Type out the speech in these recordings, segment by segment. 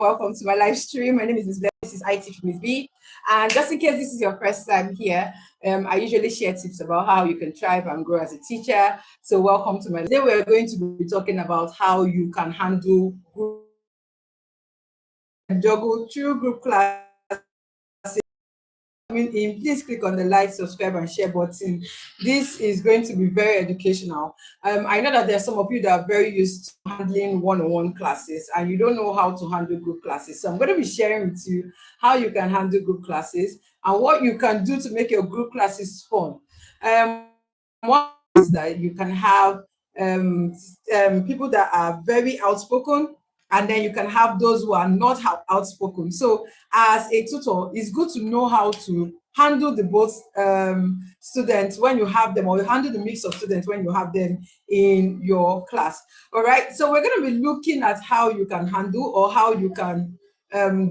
Welcome to my live stream. My name is Ms. Bell. This is IT with Ms. B. And just in case this is your first time here, I usually share tips about how you can thrive and grow as a teacher. So welcome to my. Today we're going to be talking about how you can handle group juggle through group classes. Please click on the like, subscribe, and share button. This is going to be very educational. I know that there are some of you that are very used to handling one-on-one classes and you don't know how to handle group classes. So I'm going to be sharing with you how you can handle group classes and what you can do to make your group classes fun. One is that you can have people that are very outspoken, and then you can have those who are not outspoken. So as a tutor, it's good to know how to handle the both students when you have them, or you handle the mix of students when you have them in your class. All right, so we're going to be looking at how you can handle, or how you can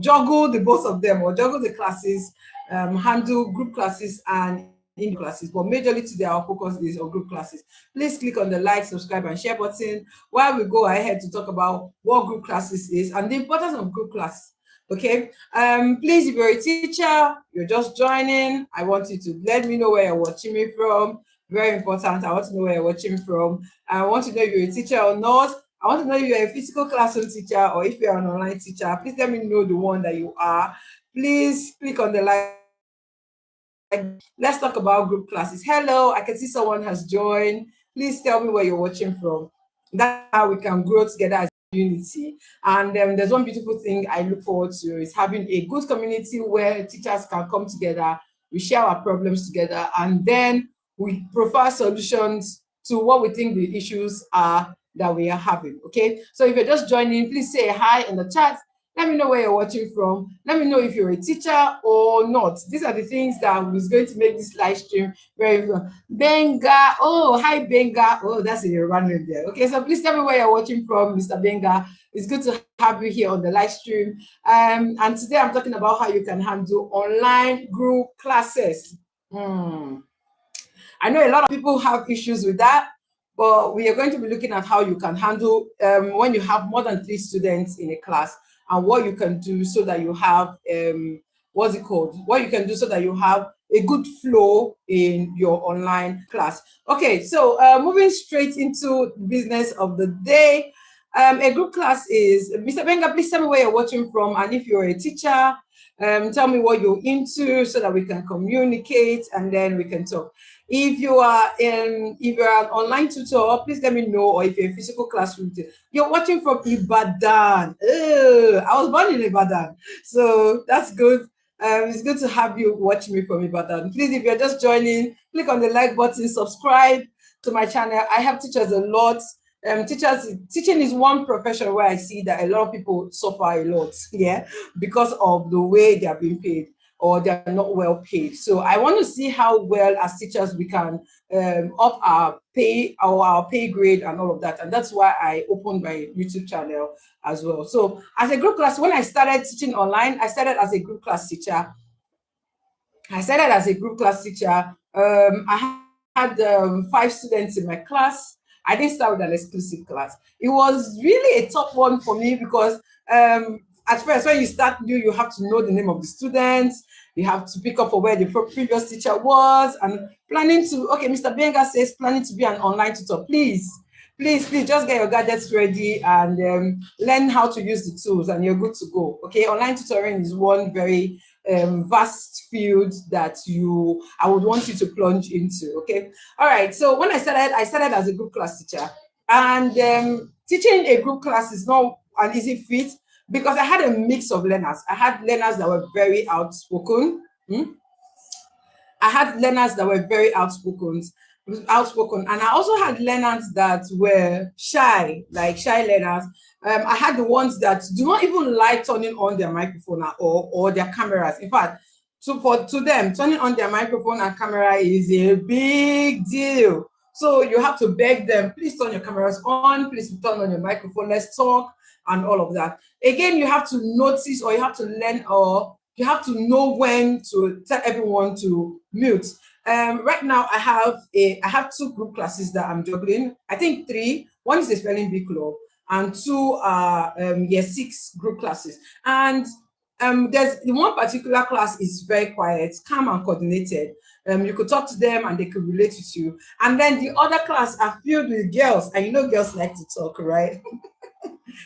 juggle the both of them, or juggle the classes, handle group classes and in classes, but majorly today our focus is on group classes. Please click on the like, subscribe, and share button while we go ahead to talk about what group classes is and the importance of group classes. Okay, please, if you're a teacher, you're just joining, I want you to let me know where you're watching me from. Very important. I want to know where you're watching from. I want to know if you're a teacher or not. I want to know if you're a physical classroom teacher or if you're an online teacher. Please let me know the one that you are. Please click on the like. Let's talk about group classes. Hello, I can see someone has joined. Please tell me where you're watching from. That's how we can grow together as a community. And there's one beautiful thing I look forward to is having a good community where teachers can come together, we share our problems together, and then we provide solutions to what we think the issues are that we are having. Okay, so if you're just joining, please say hi in the chat. Let me know where you're watching from. Let me know if you're a teacher or not. These are the things that is going to make this live stream very fun. Benga. Oh, hi, Benga. Oh, that's a random there. Okay, so please tell me where you're watching from, Mr. Benga. It's good to have you here on the live stream. And today I'm talking about how you can handle online group classes. I know a lot of people have issues with that, but we are going to be looking at how you can handle when you have more than 3 students in a class, and what you can do so that you have what you can do so that you have a good flow in your online class. Okay, so moving straight into business of the day. A group class is, Mr. Benga, please tell me where you're watching from, and if you're a teacher, tell me what you're into so that we can communicate and then we can talk. If you're an online tutor, please let me know, or if you're a physical classroom teacher. You're watching from Ibadan. I was born in Ibadan, so that's good. It's good to have you watch me from Ibadan. Please, if you're just joining, click on the like button, subscribe to my channel. I have teachers a lot. Teaching is one profession where I see that a lot of people suffer a lot, because of the way they are being paid, or they're not well paid. So I want to see how well as teachers we can up our pay, or our pay grade and all of that. And that's why I opened my YouTube channel as well. So as a group class, when I started teaching online, I started as a group class teacher. I had 5 students in my class. I didn't start with an exclusive class. It was really a tough one for me because at first, when you start new, you have to know the name of the students. You have to pick up for where the previous teacher was, and Mr. Benga says planning to be an online tutor. Please just get your gadgets ready and learn how to use the tools, and you're good to go. Okay, online tutoring is one very vast field that I would want you to plunge into. Okay, all right. So when I started as a group class teacher, and teaching a group class is not an easy feat, because I had a mix of learners. I had learners that were very outspoken. I had learners that were very outspoken, and I also had learners that were shy, like shy learners. I had the ones that do not even like turning on their microphone or their cameras. In fact, to them, turning on their microphone and camera is a big deal. So you have to beg them, please turn your cameras on, please turn on your microphone, let's talk, and all of that. Again, you have to notice, or you have to learn, or you have to know when to tell everyone to mute. Right now, I have 2 group classes that I'm juggling. I think 3. One is a spelling bee club, and 2 are year 6 group classes. And there's the one particular class is very quiet, calm and coordinated. You could talk to them and they could relate with you. And then the other class are filled with girls, and you know girls like to talk, right?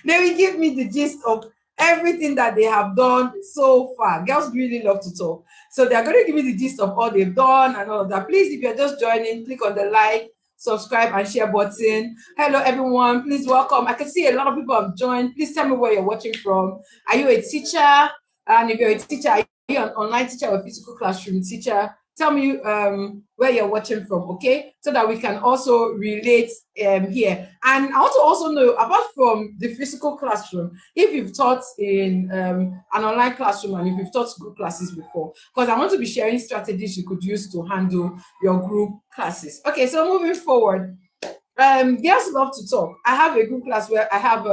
They will give me the gist of everything that they have done so far. Girls really love to talk. So they're going to give me the gist of all they've done and all of that. Please, if you're just joining, click on the like, subscribe, and share button. Hello, everyone. Please welcome. I can see a lot of people have joined. Please tell me where you're watching from. Are you a teacher? And if you're a teacher, are you an online teacher or a physical classroom teacher? Tell me where you're watching from, okay? So that we can also relate here. And I want to also know, apart from the physical classroom, if you've taught in an online classroom and if you've taught group classes before, because I want to be sharing strategies you could use to handle your group classes. Okay, so moving forward, girls love to talk. I have a group class where I have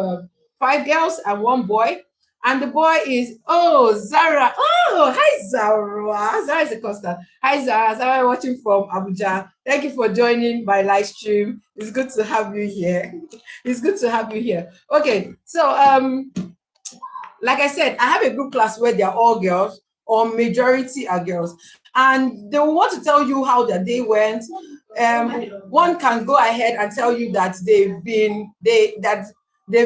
5 girls and 1 boy. And the boy is, oh, Zara. Oh, hi, Zara. Zara is a constant. Hi, Zara. Zara watching from Abuja. Thank you for joining my live stream. It's good to have you here. It's good to have you here. Okay, so like I said, I have a group class where they're all girls, or majority are girls. And they will want to tell you how their day went. One can go ahead and tell you that they've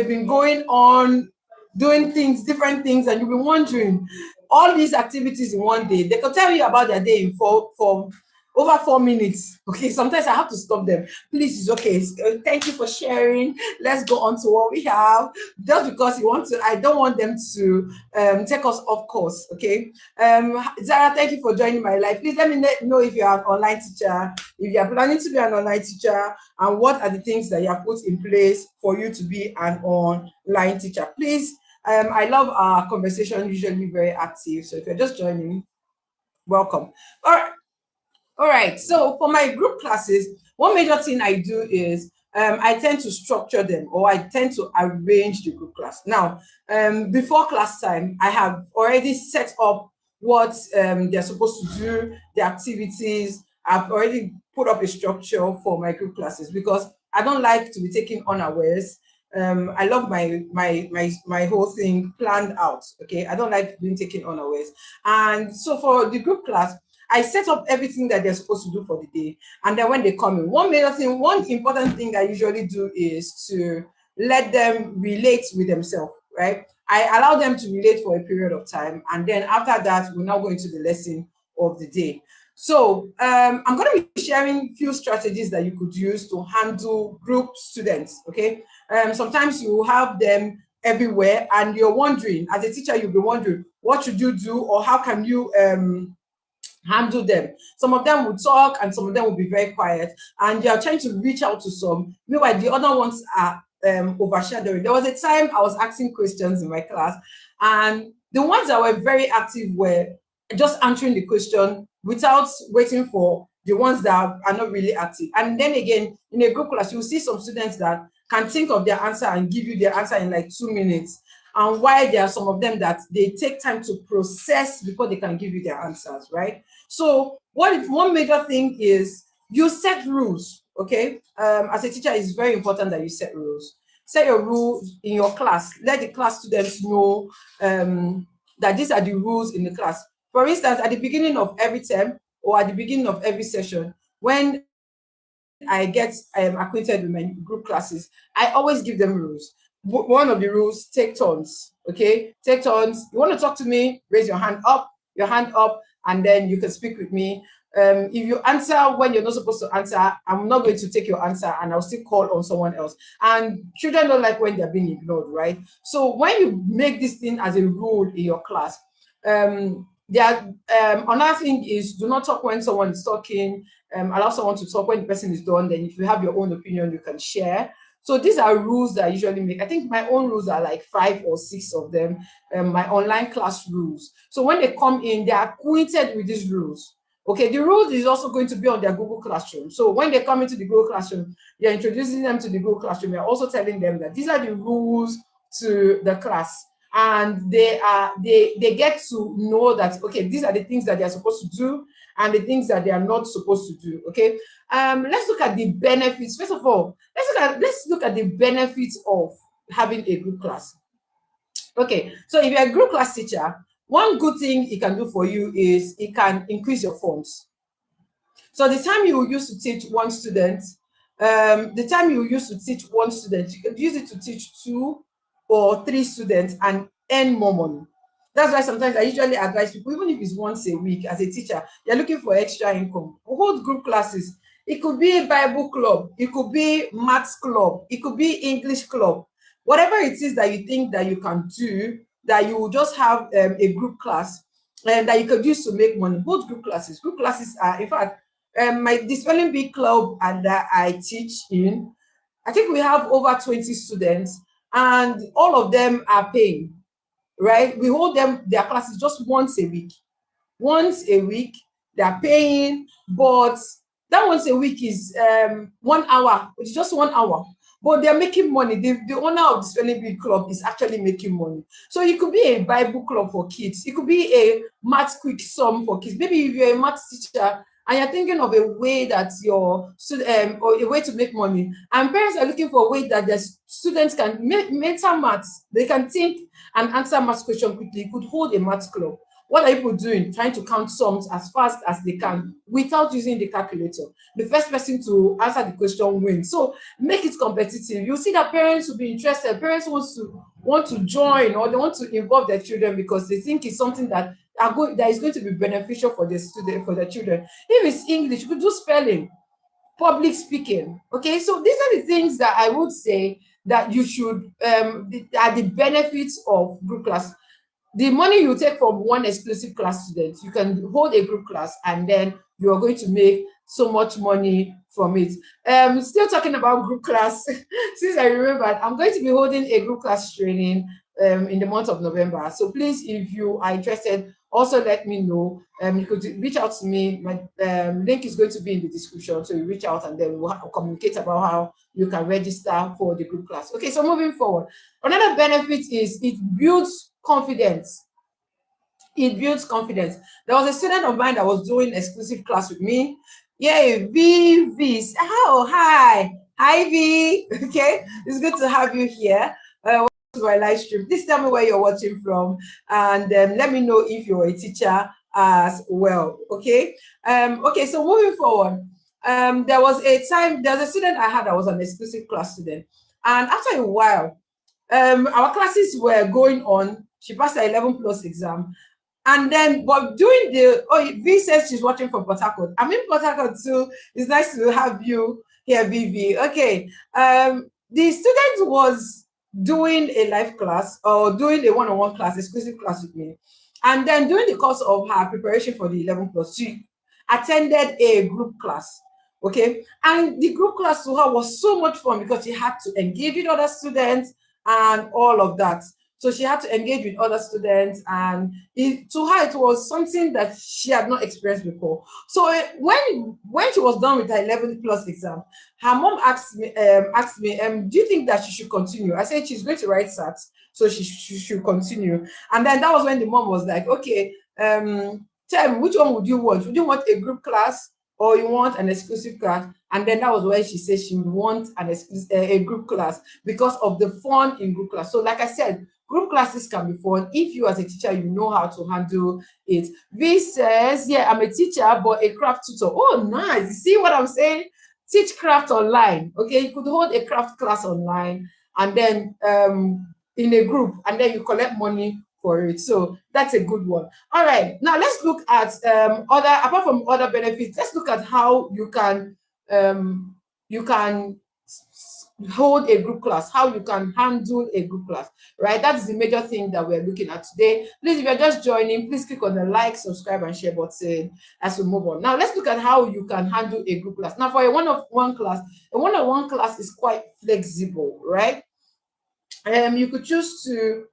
been going on doing things, different things, and you'll be wondering all these activities in one day. They can tell you about their day in over 4 minutes. Okay, sometimes I have to stop them. Please, it's okay. Thank you for sharing. Let's go on to what we have. Just because you want to, I don't want them to take us off course. Okay. Zara, thank you for joining my live. Please let me know if you are an online teacher, if you are planning to be an online teacher, and what are the things that you have put in place for you to be an online teacher. Please. I love our conversation, usually very active. So if you're just joining, welcome. All right. So for my group classes, one major thing I do is I tend to structure them, or I tend to arrange the group class. Now, before class time, I have already set up what they're supposed to do, the activities. I've already put up a structure for my group classes because I don't like to be taken unawares. I love my whole thing planned out. Okay, I don't like being taken unawares. And so for the group class, I set up everything that they're supposed to do for the day. And then when they come in, one important thing I usually do is to let them relate with themselves, right? I allow them to relate for a period of time. And then after that, we're now going to the lesson of the day. So I'm going to be sharing a few strategies that you could use to handle group students, okay? Sometimes you have them everywhere and you're wondering, as a teacher, you'll be wondering, what should you do or how can you handle them? Some of them will talk and some of them will be very quiet and you're trying to reach out to some. Meanwhile, the other ones are overshadowing. There was a time I was asking questions in my class and the ones that were very active were just answering the question without waiting for the ones that are not really active. And then again, in a group class, you'll see some students that can think of their answer and give you their answer in like 2 minutes. And why there are some of them that they take time to process before they can give you their answers, right? So one major thing is you set rules, okay? As a teacher, it's very important that you set rules. Set your rules in your class. Let the class students know that these are the rules in the class. For instance, at the beginning of every term or at the beginning of every session, when I get acquainted with my group classes, I always give them rules. One of the rules, take turns, okay? Take turns. You want to talk to me, raise your hand up, and then you can speak with me. If you answer when you're not supposed to answer, I'm not going to take your answer and I'll still call on someone else. And children don't like when they're being ignored, right? So when you make this thing as a rule in your class, another thing is do not talk when someone is talking. Allow someone to talk when the person is done. Then if you have your own opinion, you can share. So these are rules that I usually make. I think my own rules are like 5 or 6 of them, my online class rules. So when they come in, they are acquainted with these rules. Okay, the rules is also going to be on their Google Classroom. So when they come into the Google Classroom, you're introducing them to the Google Classroom. You're also telling them that these are the rules to the class. And they get to know that, okay, these are the things that they're supposed to do and the things that they are not supposed to do. Okay, let's look at the benefits. First of all, let's look at the benefits of having a group class. Okay, so if you're a group class teacher, one good thing it can do for you is it can increase your funds. So the time you used to teach one student, you can use it to teach 2 or 3 students and earn more money. That's why sometimes I usually advise people, even if it's once a week as a teacher, you're looking for extra income. Hold group classes. It could be a Bible club, it could be maths club, it could be English club. Whatever it is that you think that you can do, that you will just have a group class and that you could use to make money. Hold group classes. Group classes are, in fact, the spelling bee club and that I teach in, I think we have over 20 students, and all of them are paying, right? We hold them their classes just once a week. Once a week, they're paying, but that once a week is 1 hour. It's just 1 hour. But they're making money. The owner of the spelling bee club is actually making money. So it could be a Bible club for kids. It could be a math quick sum for kids. Maybe if you're a math teacher and you're thinking of a way that your student or a way to make money, and parents are looking for a way that their students can make mental maths, they can think and answer math question quickly. You could hold a math club. What are people doing? Trying to count sums as fast as they can without using the calculator. The first person to answer the question wins. So make it competitive. You see that parents will be interested. Parents want to join, or they want to involve their children because they think it's something that that is going to be beneficial for the student, for the children. If it's English, you could do spelling, public speaking. Okay, so these are the things that I would say that you should are the benefits of group class. The money you take from one exclusive class student, you can hold a group class and then you are going to make so much money from it. Still talking about group class, since I remembered, I'm going to be holding a group class training in the month of November. So please, if you are interested, also let me know. You could reach out to me. My link is going to be in the description. So you reach out and then we'll communicate about how you can register for the group class. Okay, so moving forward, another benefit is it builds confidence. It builds confidence. There was a student of mine that was doing exclusive class with me. Yeah, V. Oh, hi. Hi, V. Okay, it's good to have you here. Welcome to my live stream. Please tell me where you're watching from and let me know if you're a teacher as well. Okay. Okay, so moving forward, there was a student I had that was an exclusive class student. And after a while, our classes were going on. She passed her 11 plus exam. And then, but doing V says she's watching from Port Harcourt. I'm in Port Harcourt too. It's nice to have you here, Vivi. Okay. The student was doing a live class or doing a one-on-one class, exclusive class with me. And then during the course of her preparation for the 11 plus, she attended a group class. Okay. And the group class to her was so much fun because she had to engage with other students and all of that. So she had to engage with other students, and to her, it was something that she had not experienced before. So when she was done with her 11 plus exam, her mom asked me, do you think that she should continue? I said she's going to write SAT, so she should continue. And then that was when the mom was like, okay, tell me, which one would you want? Would you want a group class or you want an exclusive class? And then that was when she said she would want a group class because of the fun in group class. So like I said, group classes can be fun if you as a teacher, you know how to handle it. V says, yeah, I'm a teacher, but a craft tutor. Oh, nice. You see what I'm saying? Teach craft online. Okay, you could hold a craft class online and then in a group, and then you collect money for it. So that's a good one. All right, now let's look at apart from other benefits, let's look at how you can hold a group class, how you can handle a group class, right? That's the major thing that we're looking at today. Please, if you're just joining, please click on the like, subscribe, and share button as we move on. Now, let's look at how you can handle a group class. Now, for a one-on-one class is quite flexible, right? You could choose to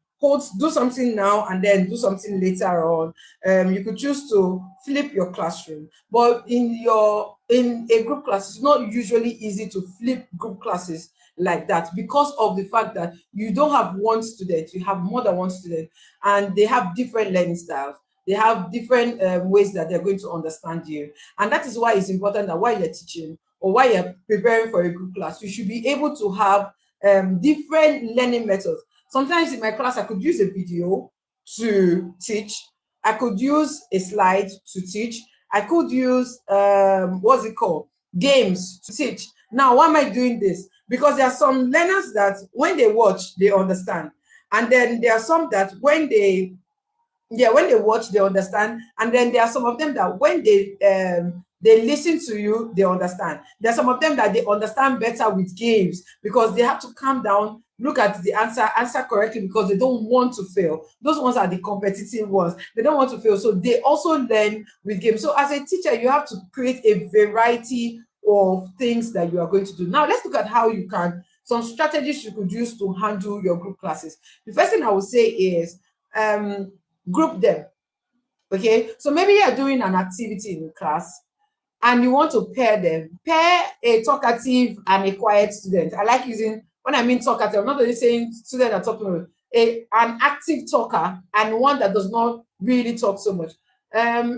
do something now and then do something later on. You could choose to flip your classroom, but in a group class, it's not usually easy to flip group classes like that because of the fact that you don't have one student, you have more than one student, and they have different learning styles. They have different ways that they're going to understand you. And that is why it's important that while you're teaching or while you're preparing for a group class, you should be able to have different learning methods. Sometimes in my class, I could use a video to teach. I could use a slide to teach. I could use what's it called? Games to teach. Now, why am I doing this? Because there are some learners that when they watch, they understand. And then there are some that when they watch, they understand. And then there are some of them that when they listen to you, they understand. There are some of them that they understand better with games because they have to calm down, look at the answer correctly because they don't want to fail. Those ones are the competitive ones. They don't want to fail. So they also learn with games. So as a teacher, you have to create a variety of things that you are going to do. Now let's look at how you can, some strategies you could use to handle your group classes. The first thing I would say is group them. Okay, so maybe you're doing an activity in class and you want to pair them. Pair a talkative and a quiet student. I like using, when I mean talkative, I'm not only saying student are talking about an active talker and one that does not really talk so much.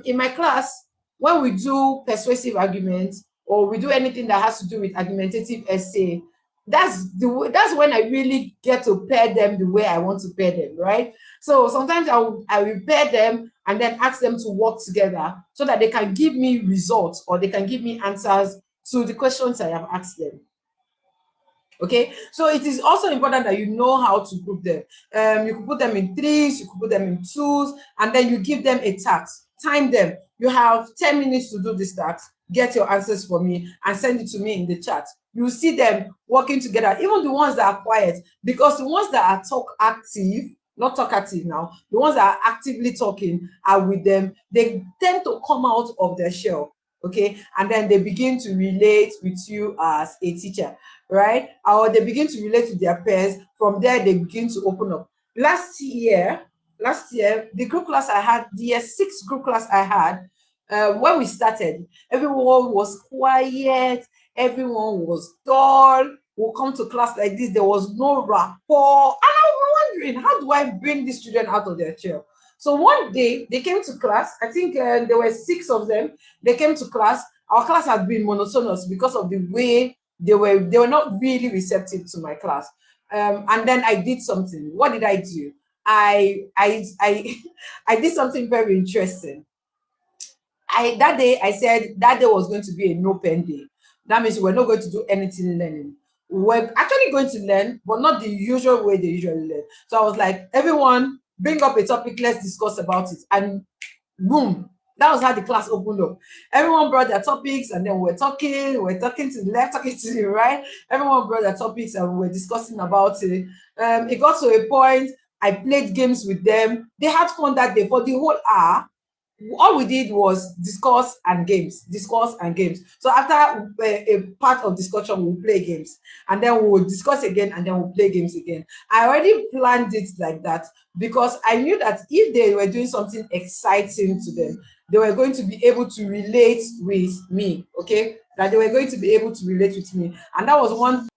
In my class, when we do persuasive arguments or we do anything that has to do with argumentative essay, that's that's when I really get to pair them the way I want to pair them, right? So sometimes I will pair them and then ask them to work together so that they can give me results or they can give me answers to the questions I have asked them. Okay, so it is also important that you know how to group them. You can put them in threes, you can put them in twos, and then you give them a task. Time them. You have 10 minutes to do this task. Get your answers for me and send it to me in the chat. You see them working together, even the ones that are quiet, because the ones that are talk active, not talkative now, the ones that are actively talking are with them. They tend to come out of their shell, okay, and then they begin to relate with you as a teacher, right? Or they begin to relate with their peers. From there, they begin to open up. Last year, the group class I had, the year 6 group class I had, when we started, everyone was quiet, everyone was dull. We'll come to class like this, there was no rapport. And I was wondering, how do I bring these children out of their chair? So one day they came to class. I think there were 6 of them. They came to class. Our class had been monotonous because of the way they were not really receptive to my class. And then I did something. What did I do? I I did something very interesting. That day I said that day was going to be a no pen day. That means we're not going to do anything learning. We're actually going to learn, but not the usual way they usually learn. So I was like, everyone, bring up a topic, let's discuss about it. And boom, that was how the class opened up. Everyone brought their topics, and then we're talking to the left, talking to the right. Everyone brought their topics, and we were discussing about it. It got to a point, I played games with them. They had fun that day for the whole hour. All we did was discuss and games. So after a part of discussion, we'll play games, and then we'll discuss again, and then we'll play games again. I already planned it like that because I knew that if they were doing something exciting to them, they were going to be able to relate with me. Okay, that they were going to be able to relate with me, and that was one.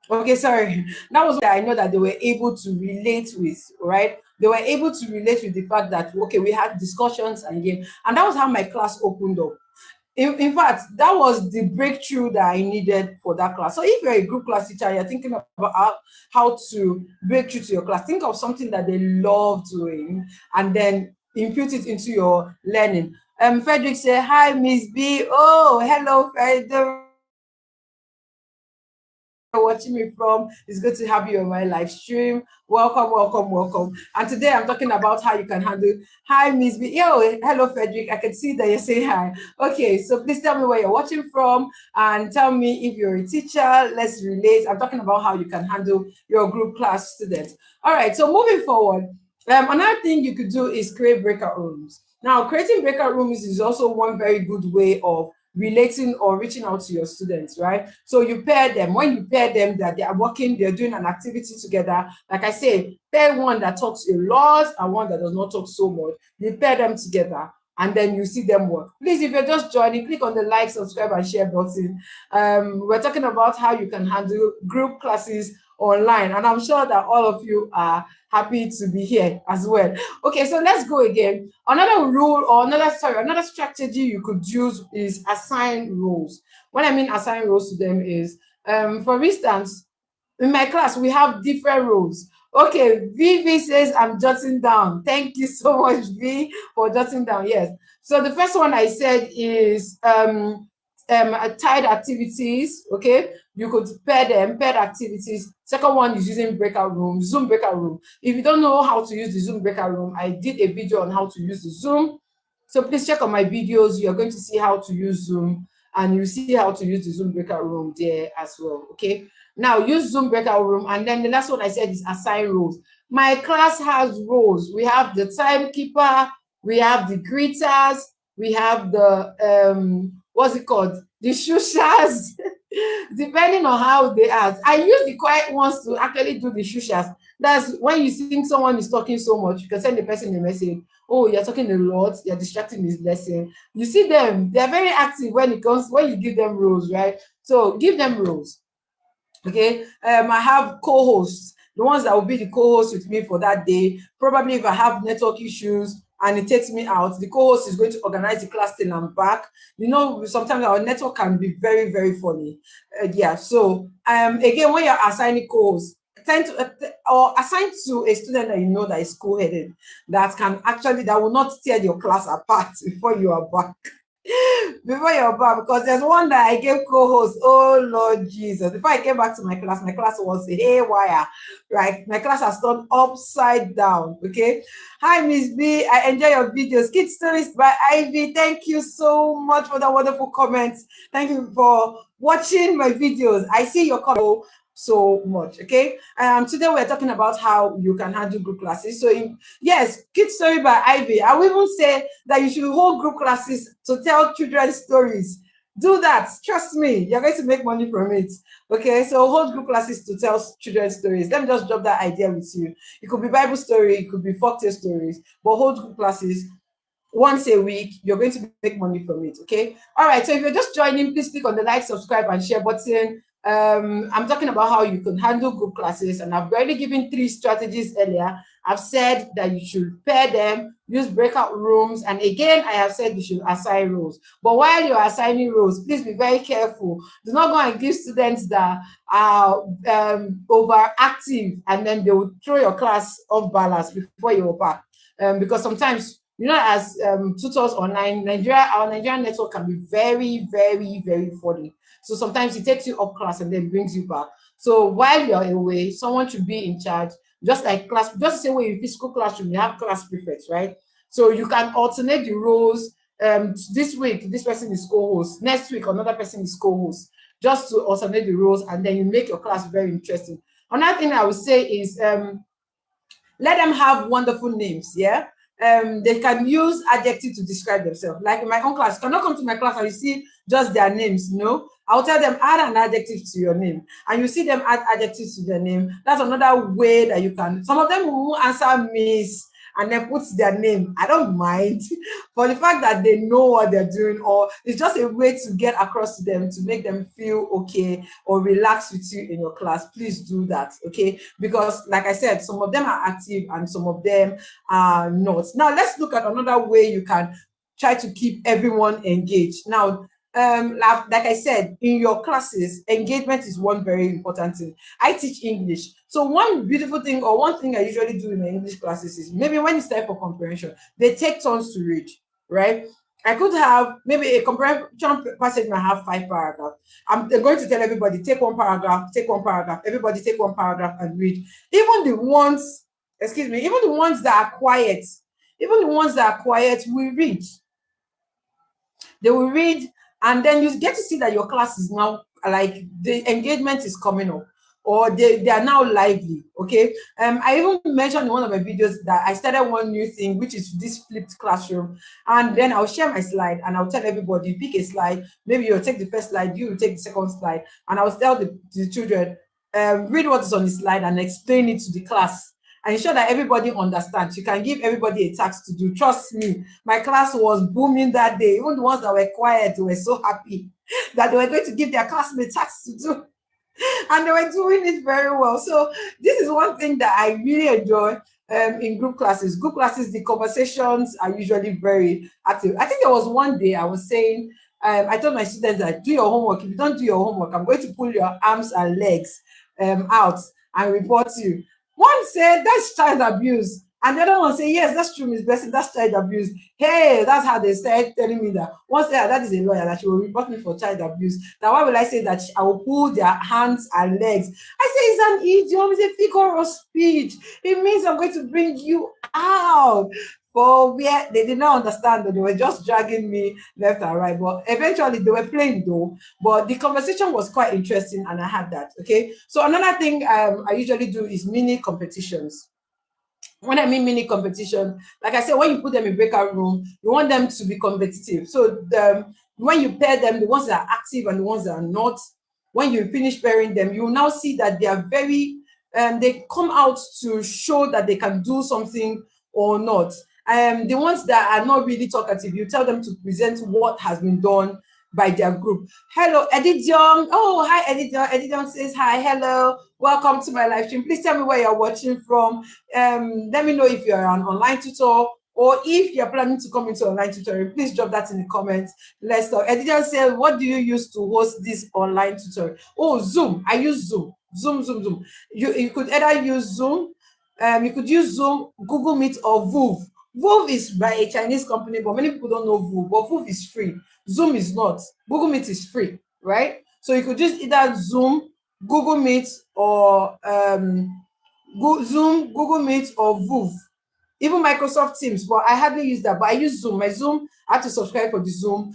Okay, sorry. That was what I know that they were able to relate with, right? They were able to relate with the fact that, okay, we had discussions and games. And that was how my class opened up. In fact, that was the breakthrough that I needed for that class. So if you're a group class teacher, you're thinking about how to break through to your class, think of something that they love doing and then impute it into your learning. Frederick said, hi, Miss B. Oh, hello, Frederick. Watching me from. It's good to have you on my live stream. Welcome. And today I'm talking about how you can handle. Hi, Miss B. Yo, hello, Frederick. I can see that you're saying hi. Okay, so please tell me where you're watching from and tell me if you're a teacher. Let's relate. I'm talking about how you can handle your group class students. All right, so moving forward, another thing you could do is create breakout rooms. Now, creating breakout rooms is also one very good way of relating or reaching out to your students, right? So you pair them. When you pair them, that they are working, they're doing an activity together. Like I say, pair one that talks a lot and one that does not talk so much. You pair them together and then you see them work. Please, if you're just joining, click on the like, subscribe, and share button. We're talking about how you can handle group classes online, and I'm sure that all of you are happy to be here as well. Okay, so let's go again. Another rule or another strategy you could use is assign roles. What I mean assign roles to them is, for instance, In my class, we have different roles. Okay, Vivi says I'm jotting down. Thank you so much, V, for jotting down. Yes. So the first one I said is tied activities. Okay, you could pair them, paired activities. Second one is using breakout room, Zoom breakout room. If you don't know how to use the Zoom breakout room, I did a video on how to use the Zoom. So please check on my videos. You're going to see how to use Zoom, and you see how to use the Zoom breakout room there as well. Okay. Now use Zoom breakout room, and then the last one I said is assign roles. My class has roles. We have the timekeeper, we have the greeters, we have the what's it called? The shushers. Depending on how they are. I use the quiet ones to actually do the shushers. That's when you think someone is talking so much, you can send the person a message. Oh, you're talking a lot, you're distracting his lesson. You see them, they're very active when you give them roles, right? So give them roles. Okay, I have co-hosts, the ones that will be the co-host with me for that day. Probably if I have network issues and it takes me out, the co-host is going to organize the class till I'm back. You know, sometimes our network can be very, very funny. Yeah, so again, when you're assigning co-hosts, tend to or assign to a student that you know that is co-headed, that will not tear your class apart before you are back. Before you're back, because there's one that I gave co-host. Oh Lord Jesus! Before I came back to my class was haywire. Right, my class has turned upside down. Okay. Hi, Miss B. I enjoy your videos. Kid Stories by Ivy. Thank you so much for the wonderful comments. Thank you for watching my videos. I see your comment so much. Okay. Today we're talking about how you can handle group classes. So yes, Kid Story by Ivy. I will even say that you should hold group classes to tell children stories. Do that. Trust me, you're going to make money from it. Okay, so hold group classes to tell children stories. Let me just drop that idea with you. It could be Bible story, it could be folktale stories, but hold group classes once a week. You're going to make money from it. Okay. All right. So if you're just joining, please click on the like, subscribe, and share button. I'm talking about how you can handle group classes, and I've already given 3 strategies earlier. I've said that you should pair them, use breakout rooms, and again, I have said you should assign roles. But while you're assigning roles, please be very careful. Do not go and give students that are overactive, and then they will throw your class off balance before you're back. Because sometimes, you know, as tutors online, our Nigerian network can be very, very, very funny. So sometimes it takes you off class and then brings you back. So while you're away, someone should be in charge, just like class, just the same way in physical classroom, you have class prefects, right? So you can alternate the roles. This week, this person is co-host. Next week, another person is co-host, just to alternate the roles, and then you make your class very interesting. Another thing I would say is let them have wonderful names. Yeah. They can use adjective to describe themselves. Like in my own class, you cannot come to my class and you see just their names. No, I'll tell them add an adjective to your name, and you see them add adjectives to their name. That's another way that you can. Some of them will answer Miss and then put their name. I don't mind, for the fact that they know what they're doing, or it's just a way to get across to them to make them feel okay or relax with you in your class. Please do that, okay? Because like I said, some of them are active and some of them are not. Now let's look at another way you can try to keep everyone engaged. Now, like I said, in your classes, engagement is one very important thing. I teach English. So one beautiful thing, or one thing I usually do in my English classes, is maybe when it's time for comprehension, they take turns to read, right? I could have maybe a comprehension passage might have 5 paragraphs. I'm going to tell everybody, take one paragraph, everybody take one paragraph and read. Even the ones that are quiet, will read. They will read, and then you get to see that your class is now, like, the engagement is coming up, or they are now lively. Okay. I even mentioned in one of my videos that I started one new thing, which is this flipped classroom, and then I'll share my slide and I'll tell everybody, pick a slide. Maybe you'll take the first slide, you will take the second slide, and I'll tell the children, read what is on the slide and explain it to the class, and ensure that everybody understands. You can give everybody a task to do. Trust me, my class was booming that day. Even the ones that were quiet were so happy that they were going to give their classmates tasks to do. And they were doing it very well. So this is one thing that I really enjoy in group classes. Group classes, the conversations are usually very active. I think there was one day I was saying, I told my students that do your homework. If you don't do your homework, I'm going to pull your arms and legs out and report you. One said that's child abuse, and the other one say yes, that's true, Miss Blessing, that's child abuse. Hey, that's how they started telling me that. One said that is a lawyer, that she will report me for child abuse. Now why will I say that I will pull their hands and legs? I say it's an idiom, it's a figure of speech. It means I'm going to bring you out. But where they did not understand that, they were just dragging me left and right. But eventually they were playing though. But the conversation was quite interesting, and I had that. Okay. So another thing I usually do is mini competitions. When I mean mini competition, like I said, when you put them in breakout room, you want them to be competitive. So when you pair them, the ones that are active and the ones that are not, when you finish pairing them, you will now see that they are very they come out to show that they can do something or not. The ones that are not really talkative, you tell them to present what has been done by their group. Hello, Edith Young. Oh, hi, Edith Young. Edith Young says hi. Hello, welcome to my live stream. Please tell me where you're watching from. Let me know if you're an online tutor, or if you're planning to come into online tutoring. Please drop that in the comments. Let's talk. Edith Young says, what do you use to host this online tutoring? Oh, Zoom. I use Zoom. Zoom. You could either use Zoom, you could use Zoom, Google Meet, or VooV. VooV is by a Chinese company, but many people don't know VooV. But VooV is free. Zoom is not. Google Meet is free, right? So you could use either Zoom, Google Meet, or Zoom, Google Meet, or VooV. Even Microsoft Teams, but I hardly use that. But I use Zoom. My Zoom, I had to subscribe for the Zoom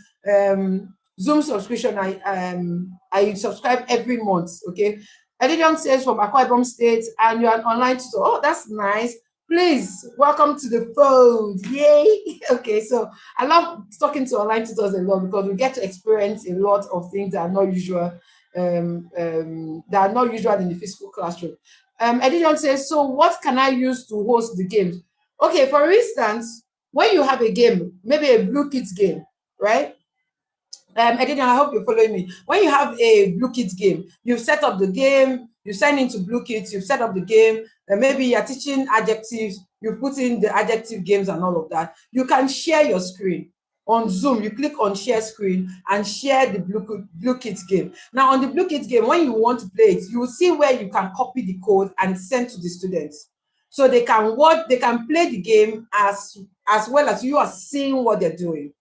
Zoom subscription. I subscribe every month. Okay. Edition says from Akwa Ibom State, and you're an online tutor. Oh, that's nice. Please welcome to the fold. Yay. Okay, so I love talking to online tutors a lot because we get to experience a lot of things that are not usual, that are not usual in the physical classroom. Edition says, so what can I use to host the games? Okay, for instance, when you have a game, maybe a Blue Kids game, right? Edition, I hope you're following me. When you have a Blue Kids game, you've set up the game, you sign into Blue Kids, you've set up the game, and maybe you're teaching adjectives, you put in the adjective games and all of that. You can share your screen. On Zoom, you click on share screen and share the Blue Kids game. Now, on the Blue Kids game, when you want to play it, you will see where you can copy the code and send to the students. So they can play the game as well as you are seeing what they're doing,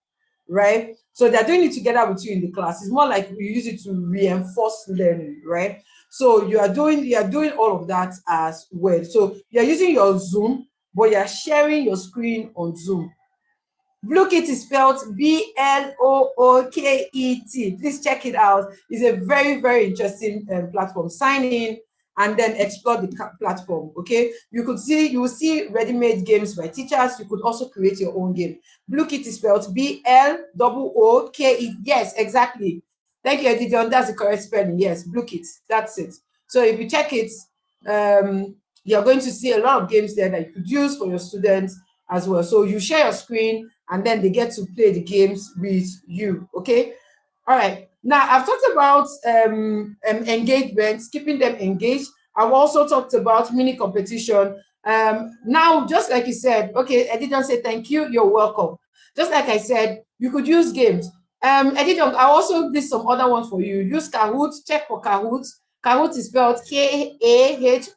right? So they're doing it together with you in the class. It's more like we use it to reinforce learning, right? So you are doing all of that as well. So you're using your Zoom, but you're sharing your screen on Zoom. Blookit is spelled Blooket. Please check it out. It's a very, very interesting platform. Sign in and then explore the platform. Okay, you will see ready-made games by teachers. You could also create your own game. Blookit is spelled Blooket. Yes, exactly. Thank you, Edidion. That's the correct spelling. Yes, Blookit. That's it. So if you check it, you're going to see a lot of games there that you could use for your students as well. So you share your screen and then they get to play the games with you. Okay. All right. Now I've talked about engagement, keeping them engaged. I've also talked about mini competition. Now, just like you said, okay, Editon said thank you, you're welcome. Just like I said, you could use games. Editon, I also did some other ones for you. Use Kahoot, check for Kahoot. Kahoot is spelled Kahoot.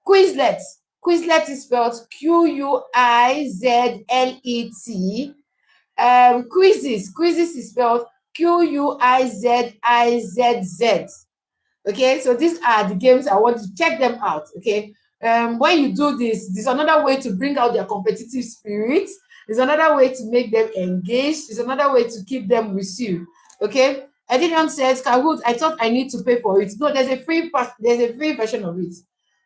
Quizlet. Quizlet is spelled Quizlet. Quizzes is spelled Quizizz. Okay, so these are the games. I want to check them out. Okay, when you do this, there's another way to bring out their competitive spirit. There's another way to make them engaged. There's another way to keep them with you. Okay, Edition says, Kahoot, I thought I need to pay for it. No, there's a free version of it.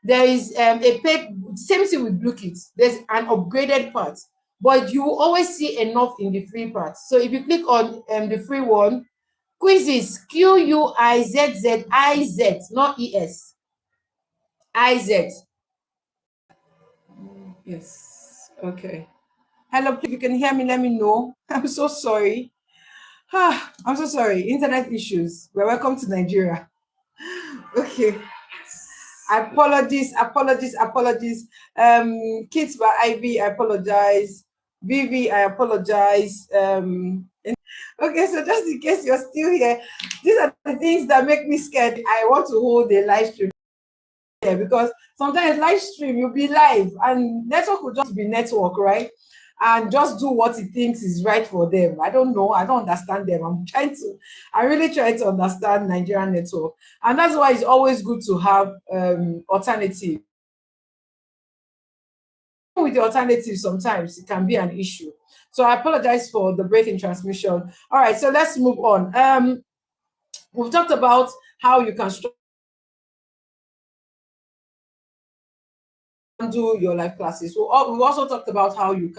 There is a paid, same thing with Blookit. There's an upgraded part, but you will always see enough in the free part. So if you click on the free one, quizzes, Quizizz, not ES. IZ. Yes. Okay. Hello, please, if you can hear me, let me know. I'm so sorry. I'm so sorry. Internet issues. Well, welcome to Nigeria. Okay. Apologies. Kids by Ivy, I apologize. Vivi, I apologize. Okay, so just in case you're still here, these are the things that make me scared. I want to hold a live stream here because sometimes live stream you'll be live and network will just be network, right? And just do what it thinks is right for them. I don't know. I don't understand them. I really try to understand Nigerian network. And that's why it's always good to have alternative. With the alternative, sometimes it can be an issue. So I apologize for the break in transmission. All right, so let's move on. We've talked about how you can do your live classes. We've also talked about how you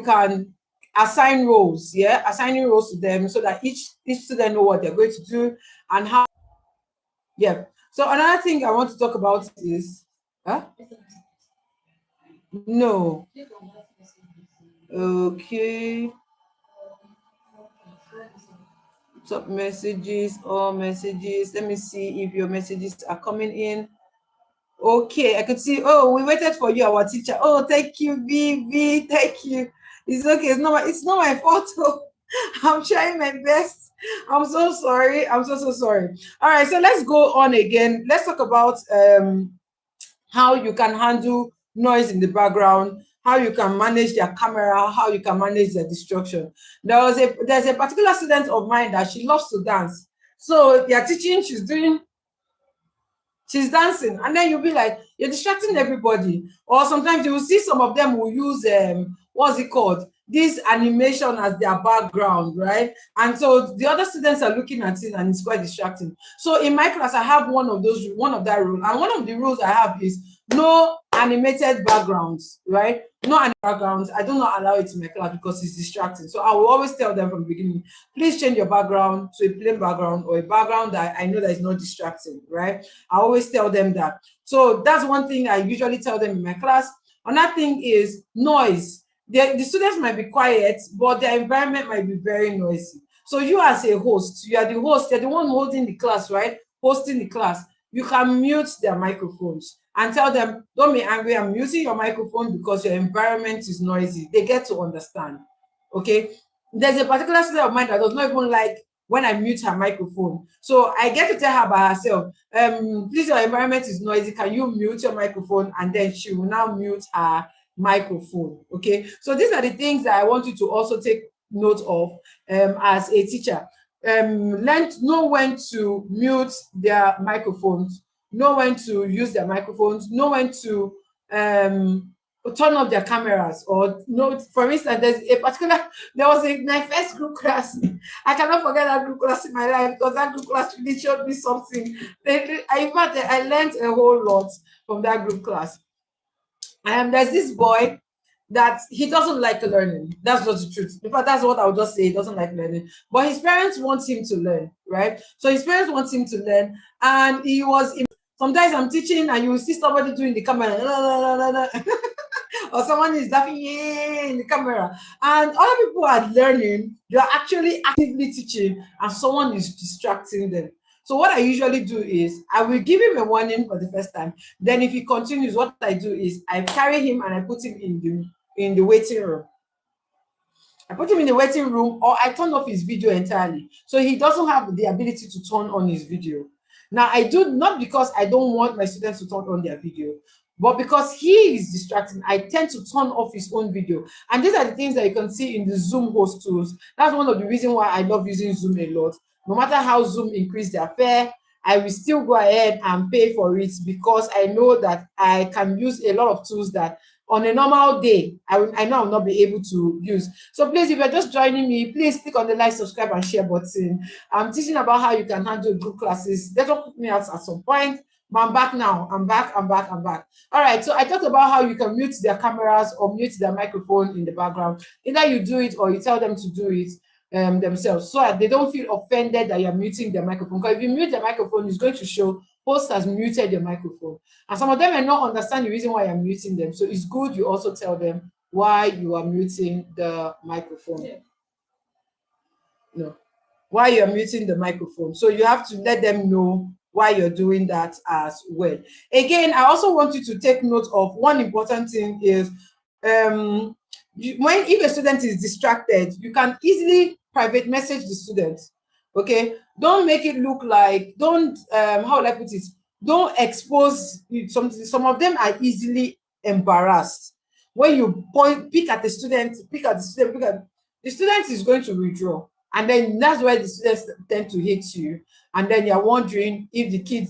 can assign roles, yeah, assigning roles to them so that each student know what they're going to do and how. Yeah. So another thing I want to talk about is, huh? No. Okay. Top messages, all messages. Let me see if your messages are coming in. Okay, I could see. Oh, we waited for you, our teacher. Oh, thank you, Vivi. Thank you. It's okay. It's not my fault. I'm trying my best. I'm so sorry. I'm so sorry. All right, so let's go on again. Let's talk about how you can handle noise in the background, how you can manage their camera, how you can manage their distraction. There's a particular student of mine that she loves to dance. So they're teaching, she's dancing, and then you'll be like, you're distracting everybody. Or sometimes you will see some of them will use what's it called, this animation as their background, right? And so the other students are looking at it and it's quite distracting. So in my class I have one of that rule, and one of the rules I have is no animated backgrounds, right? No animated backgrounds. I do not allow it in my class because it's distracting. So I will always tell them from the beginning, please change your background to a plain background or a background that I know that is not distracting, right? I always tell them that. So that's one thing I usually tell them in my class. Another thing is noise. The students might be quiet, but their environment might be very noisy. So you as a host, you are the host, you're the one holding the class, right? Hosting the class. You can mute their microphones and tell them, don't be angry, I'm muting your microphone because your environment is noisy. They get to understand. Okay. There's a particular student of mine that does not even like when I mute her microphone. So I get to tell her by herself, please, your environment is noisy. Can you mute your microphone? And then she will now mute her microphone. Okay. So these are the things that I want you to also take note of as a teacher. Know when to mute their microphones, know when to use their microphones, know when to turn off their cameras, or no, for instance, there was my first group class. I cannot forget that group class in my life because that group class really showed me something. I learned a whole lot from that group class. There's this boy that he doesn't like learning. That's just the truth. In fact, that's what I would just say. He doesn't like learning, but his parents want him to learn, right? So his parents want him to learn, and sometimes I'm teaching, and you will see somebody doing the camera, or someone is laughing in the camera, and other people are learning. You are actually actively teaching, and someone is distracting them. So what I usually do is I will give him a warning for the first time. Then if he continues, what I do is I carry him and I put him in the waiting room. I put him in the waiting room, or I turn off his video entirely. So he doesn't have the ability to turn on his video. Now, I do not because I don't want my students to turn on their video, but because he is distracting, I tend to turn off his own video. And these are the things that you can see in the Zoom host tools. That's one of the reasons why I love using Zoom a lot. No matter how Zoom increase their fare, I will still go ahead and pay for it because I know that I can use a lot of tools that on a normal day, I know I will not be able to use. So please, if you're just joining me, please click on the like, subscribe, and share button. I'm teaching about how you can handle group classes. That will put me out at some point, but I'm back now. I'm back. All right, so I talked about how you can mute their cameras or mute their microphone in the background. Either you do it or you tell them to do it themselves, so that they don't feel offended that you're muting their microphone. Because if you mute the microphone, it's going to show host has muted your microphone, and some of them may not understand the reason why you're muting them. So it's good you also tell them why you are muting the microphone. Yeah. No, why you're muting the microphone. So you have to let them know why you're doing that as well. Again, I also want you to take note of one important thing is when if a student is distracted, you can easily private message the student. Okay, don't make it look like, don't how will I put it, don't expose some of them are easily embarrassed. When you point pick at the student, the student is going to withdraw, and then that's why the students tend to hate you, and then you're wondering if the kid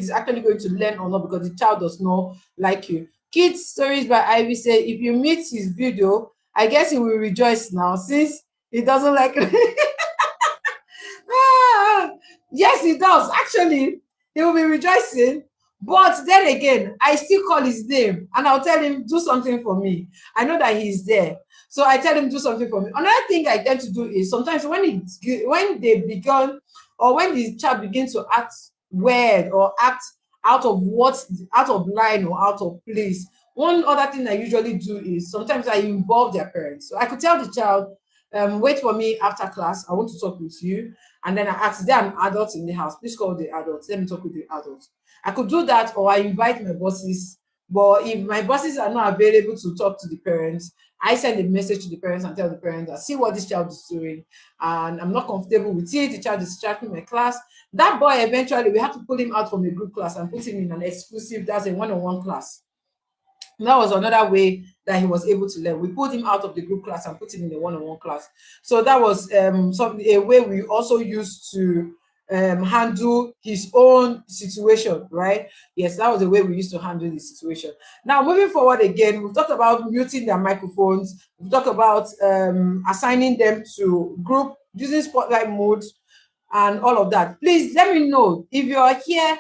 is actually going to learn or not, because the child does not like you. Kids Stories by Ivy say, if you meet his video, I guess he will rejoice now since he doesn't like it. Ah, yes, he does. Actually, he will be rejoicing. But then again, I still call his name and I'll tell him, do something for me. I know that he's there. So I tell him, do something for me. Another thing I tend to do is sometimes when they begin, or when the child begins to act weird or act out of line or out of place, one other thing I usually do is sometimes I involve their parents. So I could tell the child, wait for me after class. I want to talk with you. And then I ask, there are adults in the house. Please call the adults. Let me talk with the adults. I could do that, or I invite my bosses. But if my bosses are not available to talk to the parents, I send a message to the parents and tell the parents that see what this child is doing, and I'm not comfortable with it. The child is distracting my class. That boy, eventually, we have to pull him out from a group class and put him in an exclusive, that's a one-on-one class. That was another way that he was able to learn. We pulled him out of the group class and put him in a one-on-one class. So that was a way we also used to handle his own situation, right? Yes, that was the way we used to handle the situation. Now, moving forward again, we've talked about muting their microphones. We've talked about assigning them to group, using spotlight mode, and all of that. Please let me know if you're here.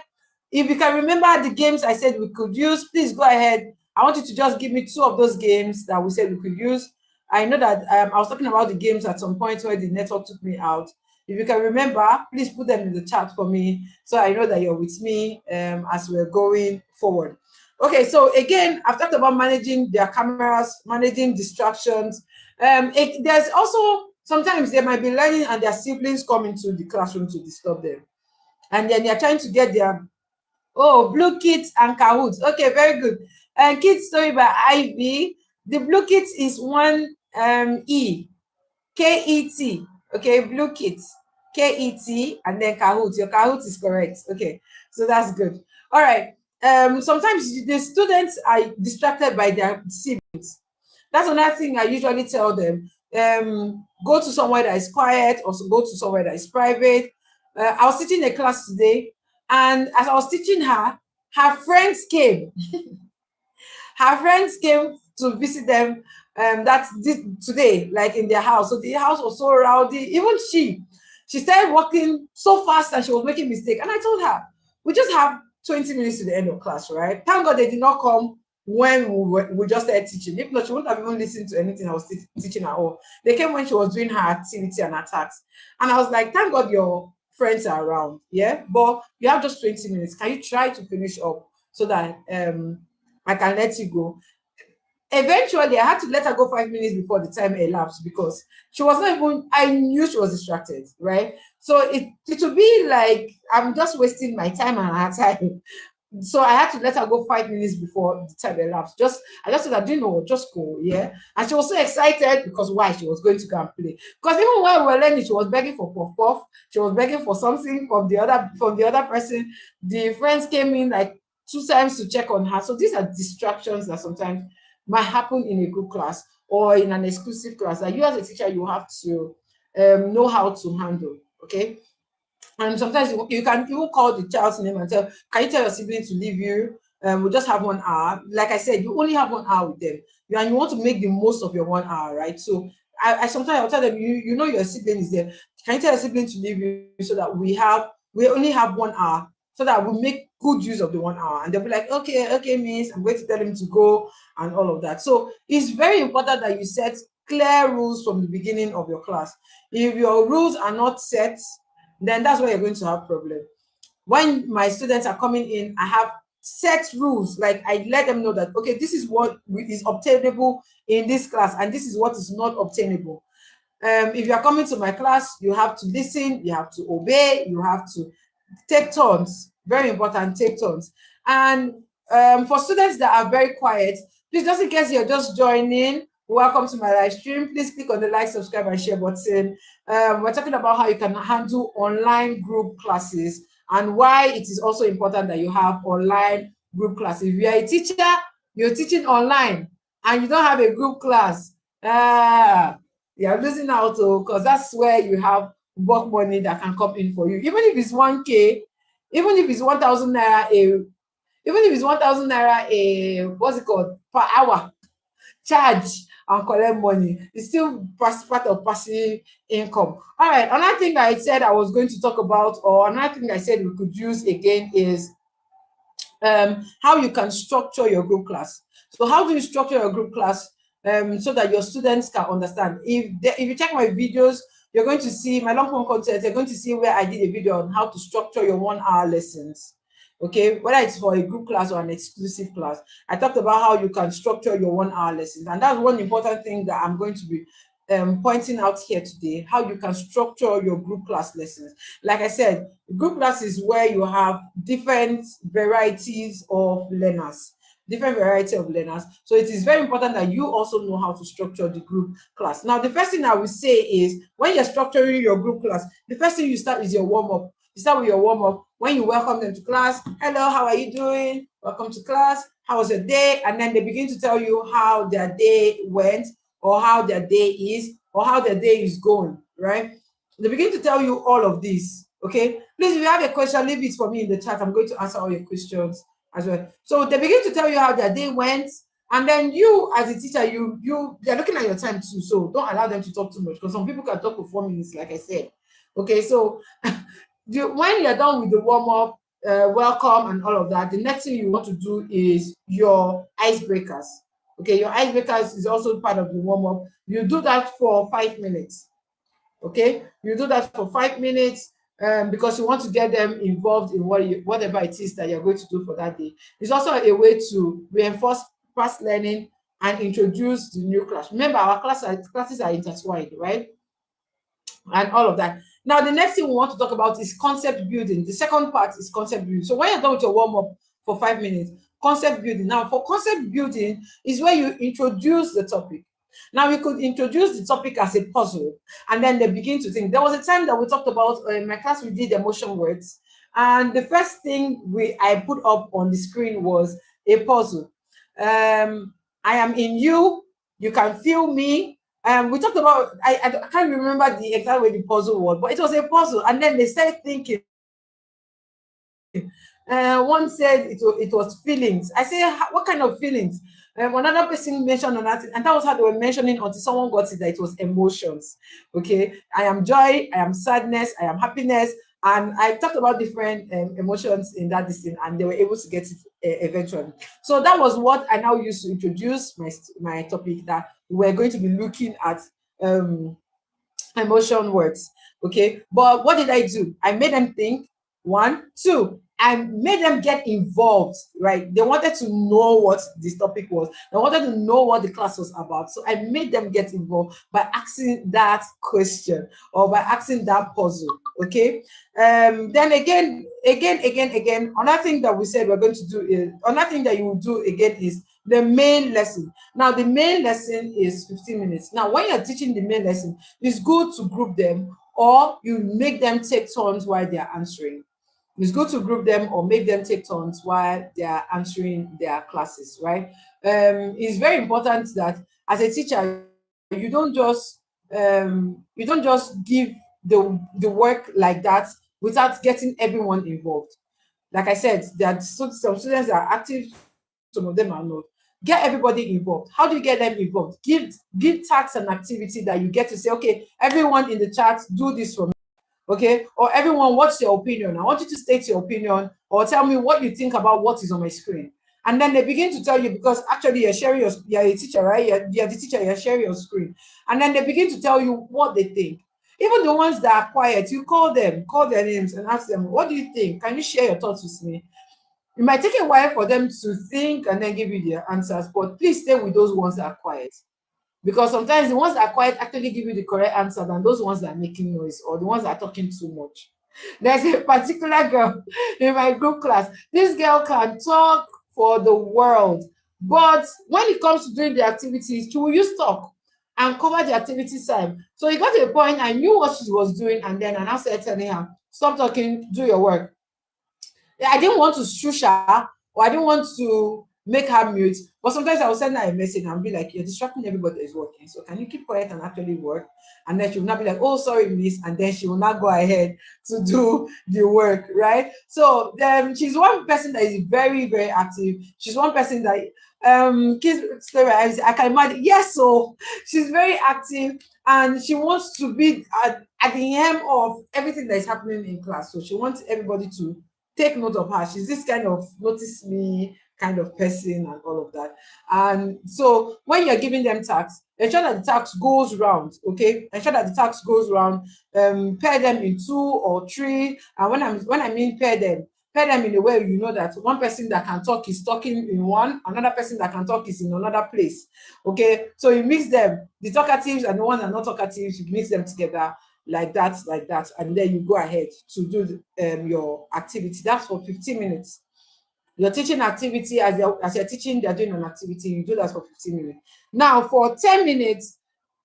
If you can remember the games I said we could use, please go ahead. I want you to just give me two of those games that we said we could use. I know that I was talking about the games at some point where the network took me out. If you can remember, please put them in the chat for me so I know that you're with me as we're going forward. Okay, so again, I've talked about managing their cameras, managing distractions. There's also sometimes they might be learning and their siblings come into the classroom to disturb them. And then they're trying to get their, oh, Blue Kit and Kahoot. Okay, very good. And Kid Story by Ivy. The Blue Kit is one E, K-E-T. Okay, Blue Kit, K-E-T, and then Kahoot. Your Kahoot is correct. Okay, so that's good. All right. Sometimes the students are distracted by their siblings. That's another thing I usually tell them. Go to somewhere that is quiet, or go to somewhere that is private. I was teaching a class today, and as I was teaching her, her friends came. Her friends came to visit them today, like in their house. So the house was so rowdy. Even she started walking so fast and she was making mistake. And I told her, we just have 20 minutes to the end of class, right? Thank God they did not come when we just started teaching. If not, she wouldn't have even listened to anything I was teaching at all. They came when she was doing her activity and her tasks. And I was like, thank God your friends are around, yeah? But you have just 20 minutes. Can you try to finish up so that I can let you go? Eventually, I had to let her go 5 minutes before the time elapsed because she was not even, I knew she was distracted, right? So it would be like I'm just wasting my time and her time. So I had to let her go 5 minutes before the time elapsed. I just said, I didn't know, just go, yeah. And she was so excited because why? She was going to go and play. Because even while we were learning, she was begging for puff puff. She was begging for something from the other person. The friends came in like 2 times to check on her. So these are distractions that sometimes might happen in a group class or in an exclusive class that you as a teacher you have to know how to handle. Okay. And sometimes you can even call the child's name and tell, can you tell your sibling to leave you? We just have 1 hour. Like I said, you only have 1 hour with them. And you want to make the most of your 1 hour, right? So I sometimes I'll tell them, you know your sibling is there. Can you tell your sibling to leave you so that we only have 1 hour so that we make good use of the 1 hour? And they'll be like, okay, miss, I'm going to tell him to go and all of that. So it's very important that you set clear rules from the beginning of your class. If your rules are not set, then that's where you're going to have problem. When my students are coming in, I have set rules. Like I let them know that, okay, this is what is obtainable in this class and this is what is not obtainable. If you are coming to my class, you have to listen, you have to obey, you have to take turns. Very important, take turns. And for students that are very quiet, Please, just in case you're just joining, welcome to my live stream. Please click on the like, subscribe, and share button. We're talking about how you can handle online group classes and why it is also important that you have online group classes. If you are a teacher, you're teaching online, and you don't have a group class, you're losing out, because that's where you have work money that can come in for you. Even if it's 1K, even if it's 1,000 naira even if it's 1,000 naira what's it called, per hour, charge and collect money, it's still part of passive income. All right, another thing that I said I was going to talk about, or another thing I said we could use again, is how you can structure your group class. So how do you structure your group class so that your students can understand? If you check my videos, you're going to see my long form content. You're going to see where I did a video on how to structure your 1 hour lessons. Okay, whether it's for a group class or an exclusive class, I talked about how you can structure your 1 hour lessons, and that's one important thing that I'm going to be pointing out here today, how you can structure your group class lessons. Like I said, group class is where you have different varieties of learners. So it is very important that you also know how to structure the group class. Now, the first thing I will say is, when you're structuring your group class, the first thing you start is your warm-up. You start with your warm-up. When you welcome them to class, hello, how are you doing? Welcome to class. How was your day? And then they begin to tell you how their day went, or how their day is, or how their day is going, right? They begin to tell you all of this, okay? Please, if you have a question, leave it for me in the chat. I'm going to answer all your questions as well. So they begin to tell you how their day went, and then you, as a teacher, they're looking at your time too, so don't allow them to talk too much, because some people can talk for 4 minutes, like I said. Okay, so when you're done with the warm-up, welcome and all of that, the next thing you want to do is your icebreakers. Okay, your icebreakers is also part of the warm-up. You do that for 5 minutes. Okay, you do that for 5 minutes because you want to get them involved in whatever it is that you're going to do for that day. It's also a way to reinforce past learning and introduce the new class. Remember, our classes are intertwined, right? And all of that. Now, the next thing we want to talk about is concept building. The second part is concept building. So when you're done with your warm-up for 5 minutes, concept building. Now, for concept building is where you introduce the topic. Now, we could introduce the topic as a puzzle, and then they begin to think. There was a time that we talked about, in my class, we did emotion words. And the first thing I put up on the screen was a puzzle. I am in you, you can feel me. We talked about, I can't remember the exact way the puzzle was, but it was a puzzle. And then they started thinking. One said it was feelings. I said, what kind of feelings? Another person mentioned on that, and that was how they were mentioning until someone got it, that it was emotions. Okay, I am joy, I am sadness, I am happiness, and I talked about different emotions in that thing, and they were able to get it eventually. So that was what I now used to introduce my topic, that we're going to be looking at emotion words. Okay, but what did I do? I made them think. 1, 2, I made them get involved, right? They wanted to know what this topic was. They wanted to know what the class was about. So I made them get involved by asking that question, or by asking that puzzle. Okay. Then again, another thing that we said we're going to do is, another thing that you will do again is the main lesson. Now, the main lesson is 15 minutes. Now, when you're teaching the main lesson, it's good to group them, or you make them take turns while they're answering. It's good to group them or make them take turns while they are answering their classes, right? It's very important that as a teacher, you don't just give the work like that without getting everyone involved. Like I said, there are some students that are active, some of them are not. Get everybody involved. How do you get them involved? Give tasks and activity that you get to say, okay, everyone in the chat, do this for me. Okay, or everyone, what's your opinion? I want you to state your opinion, or tell me what you think about what is on my screen. And then they begin to tell you, because actually you're a teacher, right? You're the teacher, you're sharing your screen. And then they begin to tell you what they think. Even the ones that are quiet, you call their names and ask them, what do you think? Can you share your thoughts with me? It might take a while for them to think and then give you their answers, but please stay with those ones that are quiet. Because sometimes the ones that are quiet actually give you the correct answer than those ones that are making noise, or the ones that are talking too much. There's a particular girl in my group class. This girl can talk for the world, But when it comes to doing the activities, she will use talk and cover the activity time. So it got to a point I knew what she was doing, and then I now started telling her, stop talking, do your work. I didn't want to shush her, or I didn't want to make her mute. But sometimes I will send her a message and be like, you're distracting everybody that is working. So can you keep quiet and actually work? And then she will not be like, oh, sorry, miss. And then she will not go ahead to do the work, right? So she's one person that is very, very active. She's one person that kids story I can imagine. Yes, so she's very active and she wants to be at the hem of everything that is happening in class. So she wants everybody to take note of her. She's this kind of notice me kind of person and all of that. And so when you're giving them tasks, ensure that the task goes round, okay? Ensure that the task goes round. Pair them in 2 or 3. And when I mean pair them in a way you know that one person that can talk is talking in one, another person that can talk is in another place. Okay, so you mix them, the talkatives and the ones that are not talkatives, you mix them together like that, and then you go ahead to do your activity. That's for 15 minutes. You're teaching activity as you're teaching, they're doing an activity, you do that for 15 minutes. Now for 10 minutes,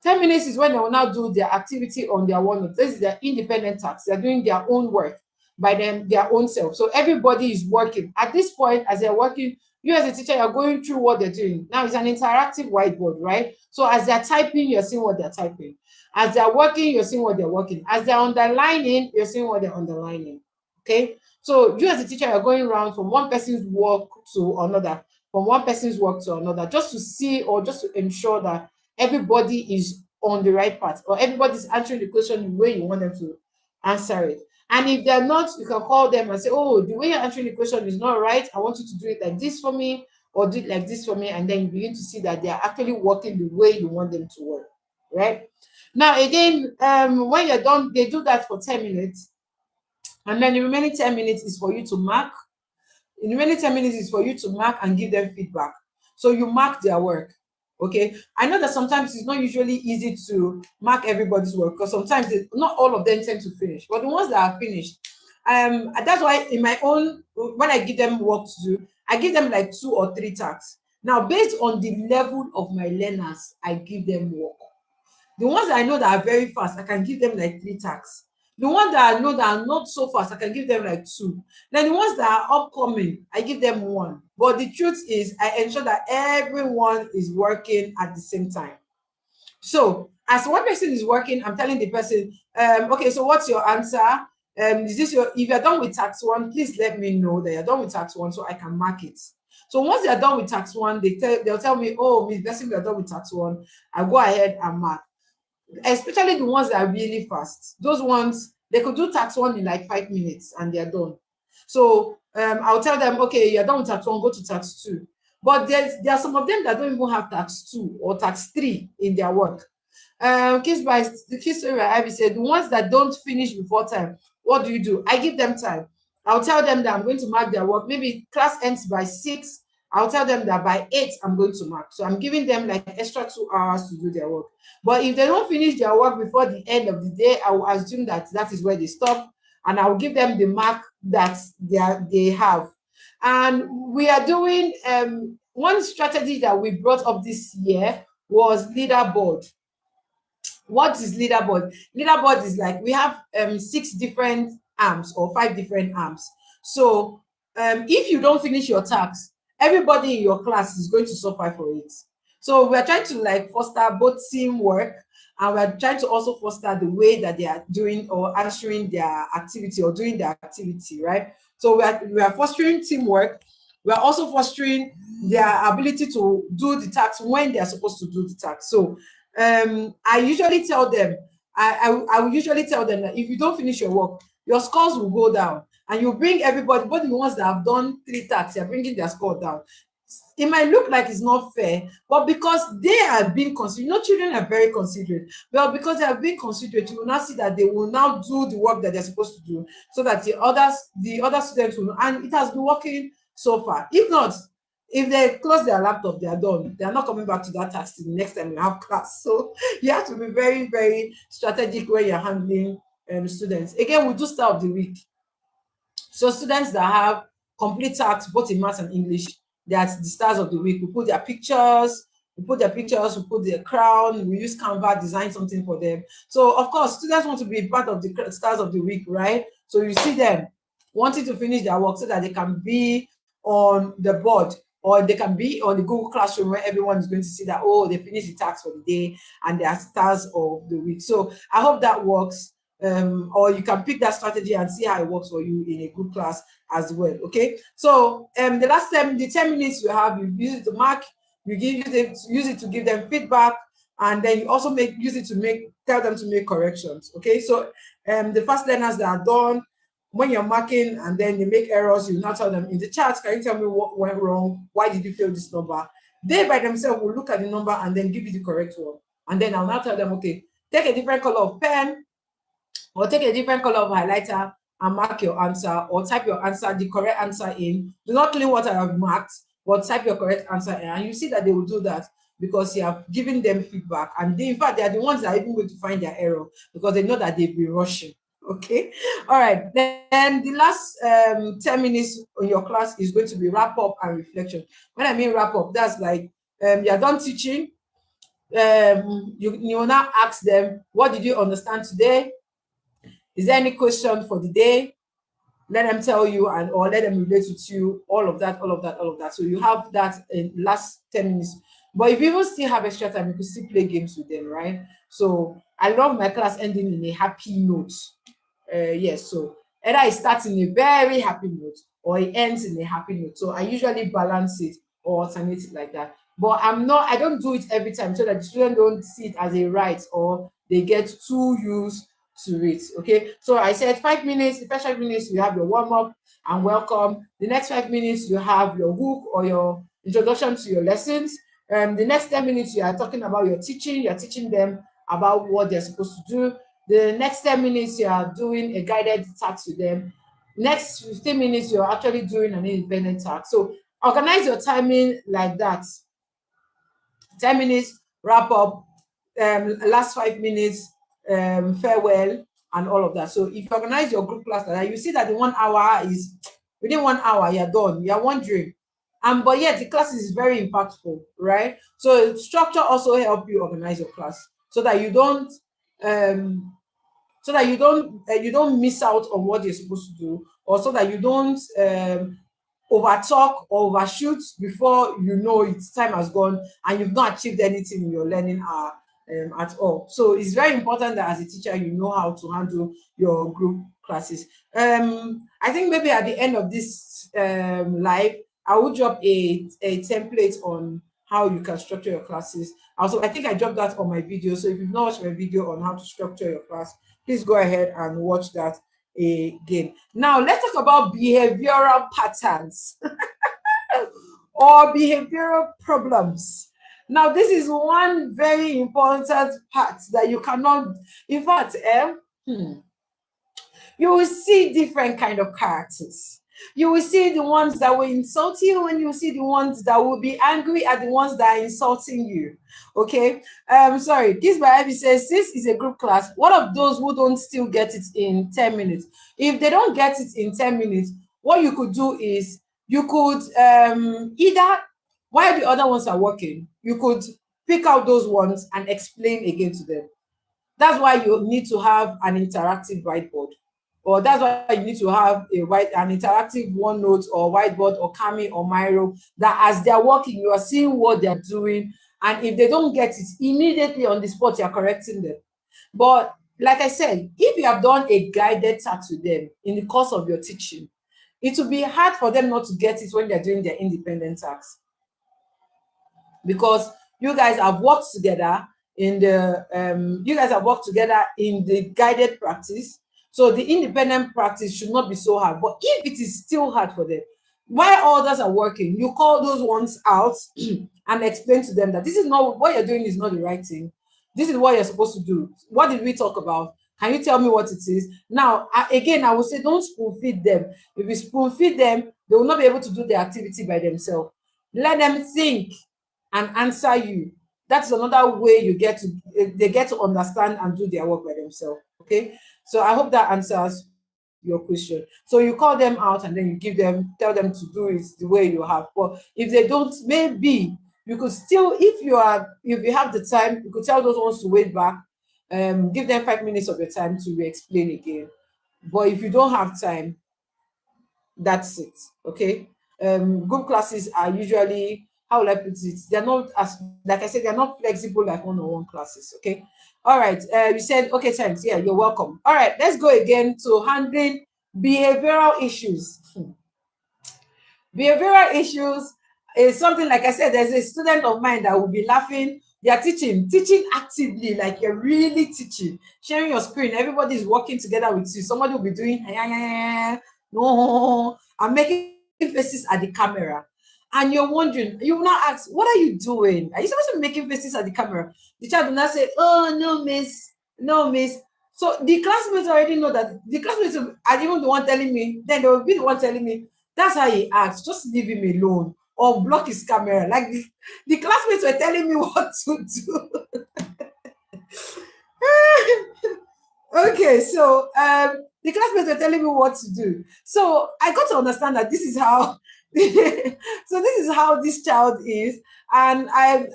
10 minutes is when they will now do their activity on their own. This is their independent task. They're doing their own work by their own self. So everybody is working. At this point, as they're working, you as a teacher, you're going through what they're doing. Now it's an interactive whiteboard, right? So as they're typing, you're seeing what they're typing. As they're working, you're seeing what they're working. As they're underlining, you're seeing what they're underlining. Okay? So you as a teacher, you're going around from one person's work to another, from one person's work to another, just to see or just to ensure that everybody is on the right path or everybody's answering the question the way you want them to answer it. And if they're not, you can call them and say, oh, the way you're answering the question is not right. I want you to do it like this for me or do it like this for me. And then you begin to see that they're actually working the way you want them to work, right? Now, again, when you're done, they do that for 10 minutes. And then the remaining 10 minutes is for you to mark. In the remaining 10 minutes is for you to mark and give them feedback. So you mark their work. Okay. I know that sometimes it's not usually easy to mark everybody's work because sometimes not all of them tend to finish, but the ones that are finished, that's why in my own, when I give them work to do, I give them like 2 or 3 tasks. Now, based on the level of my learners, I give them work. The ones that I know that are very fast, I can give them like 3 tasks. The ones that I know that are not so fast, I can give them like 2. Then the ones that are upcoming, I give them 1. But the truth is, I ensure that everyone is working at the same time. So as one person is working, I'm telling the person, okay, so what's your answer? Is this your, if you're done with task 1, please let me know that you're done with task 1 so I can mark it. So once they're done with task 1, they'll tell me, oh, Miss Bessie, we're done with task 1. I go ahead and mark. Especially the ones that are really fast. Those ones, they could do task 1 in like 5 minutes and they're done. So I'll tell them, okay, you're done with task 1, go to task 2. But there are some of them that don't even have task 2 or task 3 in their work. The case story I said, the ones that don't finish before time, what do? I give them time. I'll tell them that I'm going to mark their work. Maybe class ends by 6. I'll tell them that by 8, I'm going to mark. So I'm giving them like extra 2 hours to do their work. But if they don't finish their work before the end of the day, I will assume that that is where they stop. And I will give them the mark that they have. And we are doing, one strategy that we brought up this year was leaderboard. What is leaderboard? Leaderboard is like we have 6 different arms or 5 different arms. So if you don't finish your task, everybody in your class is going to suffer for it. So we're trying to like foster both teamwork, and we're trying to also foster the way that they are doing or answering their activity or doing their activity, right? So we are fostering teamwork. We are also fostering their ability to do the task when they are supposed to do the task. So I usually tell them, I will usually tell them that if you don't finish your work, your scores will go down, and you bring everybody, both the ones that have done 3 tasks, you're bringing their score down. It might look like it's not fair, but because they are being considerate, children are very considerate. Well, because they are being considerate, you will now see that they will now do the work that they're supposed to do, so that the other students will know. And it has been working so far. If not, if they close their laptop, they are done. They are not coming back to that task the next time you have class. So you have to be very, very strategic when you're handling students. Again, we do start of the week. So students that have complete tasks both in maths and English, That's the stars of the week. We put their pictures, we put their crown, we use Canva, design something for them. So of course, students want to be part of the stars of the week, right? So you see them wanting to finish their work so that they can be on the board, or they can be on the Google Classroom where everyone is going to see that, oh, they finished the task for the day and they are stars of the week. So I hope that works. Or you can pick that strategy and see how it works for you in a group class as well. Okay, so the last time, the 10 minutes you have, you use it to mark, you use it to give them feedback, and then you also use it to tell them to make corrections. Okay, so the fast learners that are done, when you're marking and then they make errors, you now tell them in the chat, can you tell me what went wrong? Why did you fail this number? They by themselves will look at the number and then give you the correct one. And then I'll now tell them, okay, take a different color of pen, or take a different color of highlighter and mark your answer, or type your answer, the correct answer in. Do not clean what I have marked, but type your correct answer in. And you see that they will do that because you have given them feedback. And in fact, they are the ones that are even going to find their error because they know that they've been rushing. Okay, all right, then the last 10 minutes in your class is going to be wrap up and reflection. When I mean wrap up, that's like you're done teaching. You will now ask them, what did you understand today? Is there any question for the day? Let them tell you, and or let them relate with you, all of that. So you have that in last 10 minutes. But if you even still have extra time, you can still play games with them, right? So I love my class ending in a happy note. Yes, so either it starts in a very happy note or it ends in a happy note. So I usually balance it or alternate it like that. But I don't do it every time so that the students don't see it as a right or they get too used to it. Okay, so I said 5 minutes. The first 5 minutes you have your warm-up and welcome. The next 5 minutes you have your hook or your introduction to your lessons. The next 10 minutes you are talking about your teaching. You're teaching them about what they're supposed to do. The next 10 minutes you are doing a guided task with them. Next 15 minutes you're actually doing an independent task. So organize your timing like that. 10 minutes wrap up, last 5 minutes farewell, and all of that. So if you organize your group class like that, you see that the 1 hour is within 1 hour, you're done. You're wondering, but yet the class is very impactful, right? So structure also help you organize your class so that you don't you don't miss out on what you're supposed to do, or so that you don't overtalk or overshoot before you know it's time has gone and you've not achieved anything in your learning hour at all. So it's very important that as a teacher you know how to handle your group classes. I think maybe at the end of this live, I will drop a template on how you can structure your classes. Also, I think I dropped that on my video. So if you've not watched my video on how to structure your class, please go ahead and watch that again. Now, let's talk about behavioral patterns or behavioral problems. Now, this is one very important part that you cannot, in fact, you will see different kind of characters. You will see the ones that will insult you, and you will see the ones that will be angry at the ones that are insulting you. Okay. Sorry, Kiss by Ivy says this is a group class. What of those who don't still get it in 10 minutes? If they don't get it in 10 minutes, what you could do is you could either, while the other ones are working, you could pick out those ones and explain again to them. That's why you need to have an interactive whiteboard, or that's why you need to have an interactive OneNote or whiteboard or Kami or Miro, that as they're working, you are seeing what they're doing. And if they don't get it, immediately on the spot, you're correcting them. But like I said, if you have done a guided task with them in the course of your teaching, it will be hard for them not to get it when they're doing their independent tasks, because you guys have worked together in the guided practice. So the independent practice should not be so hard. But if it is still hard for them, while others are working, you call those ones out and explain to them that this is not what you're doing, is not the right thing. This is what you're supposed to do. What did we talk about? Can you tell me what it is? Now, again, I would say don't spoon feed them. If you spoon feed them, they will not be able to do the activity by themselves. Let them think and answer you. That's another way they get to understand and do their work by themselves. Okay, so I hope that answers your question. So you call them out and then you tell them to do it the way you have. But if they don't, maybe you could still, if you have the time, you could tell those ones to wait back. Give them 5 minutes of your time to explain again. But if you don't have time, that's it. Okay. Group classes are usually, how will I put it? They're not, as like I said, they're not flexible like one-on-one classes. Okay. All right. You said okay, thanks. Yeah, you're welcome. All right, let's go again to handling behavioral issues. Behavioral issues is something, like I said, there's a student of mine that will be laughing. They are teaching actively, like you're really teaching, sharing your screen. Everybody is working together with you. Somebody will be doing, no, I'm making faces at the camera. And you're wondering, you will not ask, what are you doing? Are you supposed to be making faces at the camera? The child will not say, oh, no, miss, no, miss. So the classmates already know that the classmates are even the one telling me, then they will be the one telling me, that's how he acts, just leave him alone or block his camera. Like the classmates were telling me what to do. Okay, so the classmates were telling me what to do. So I got to understand that this is how so this is how this child is. And I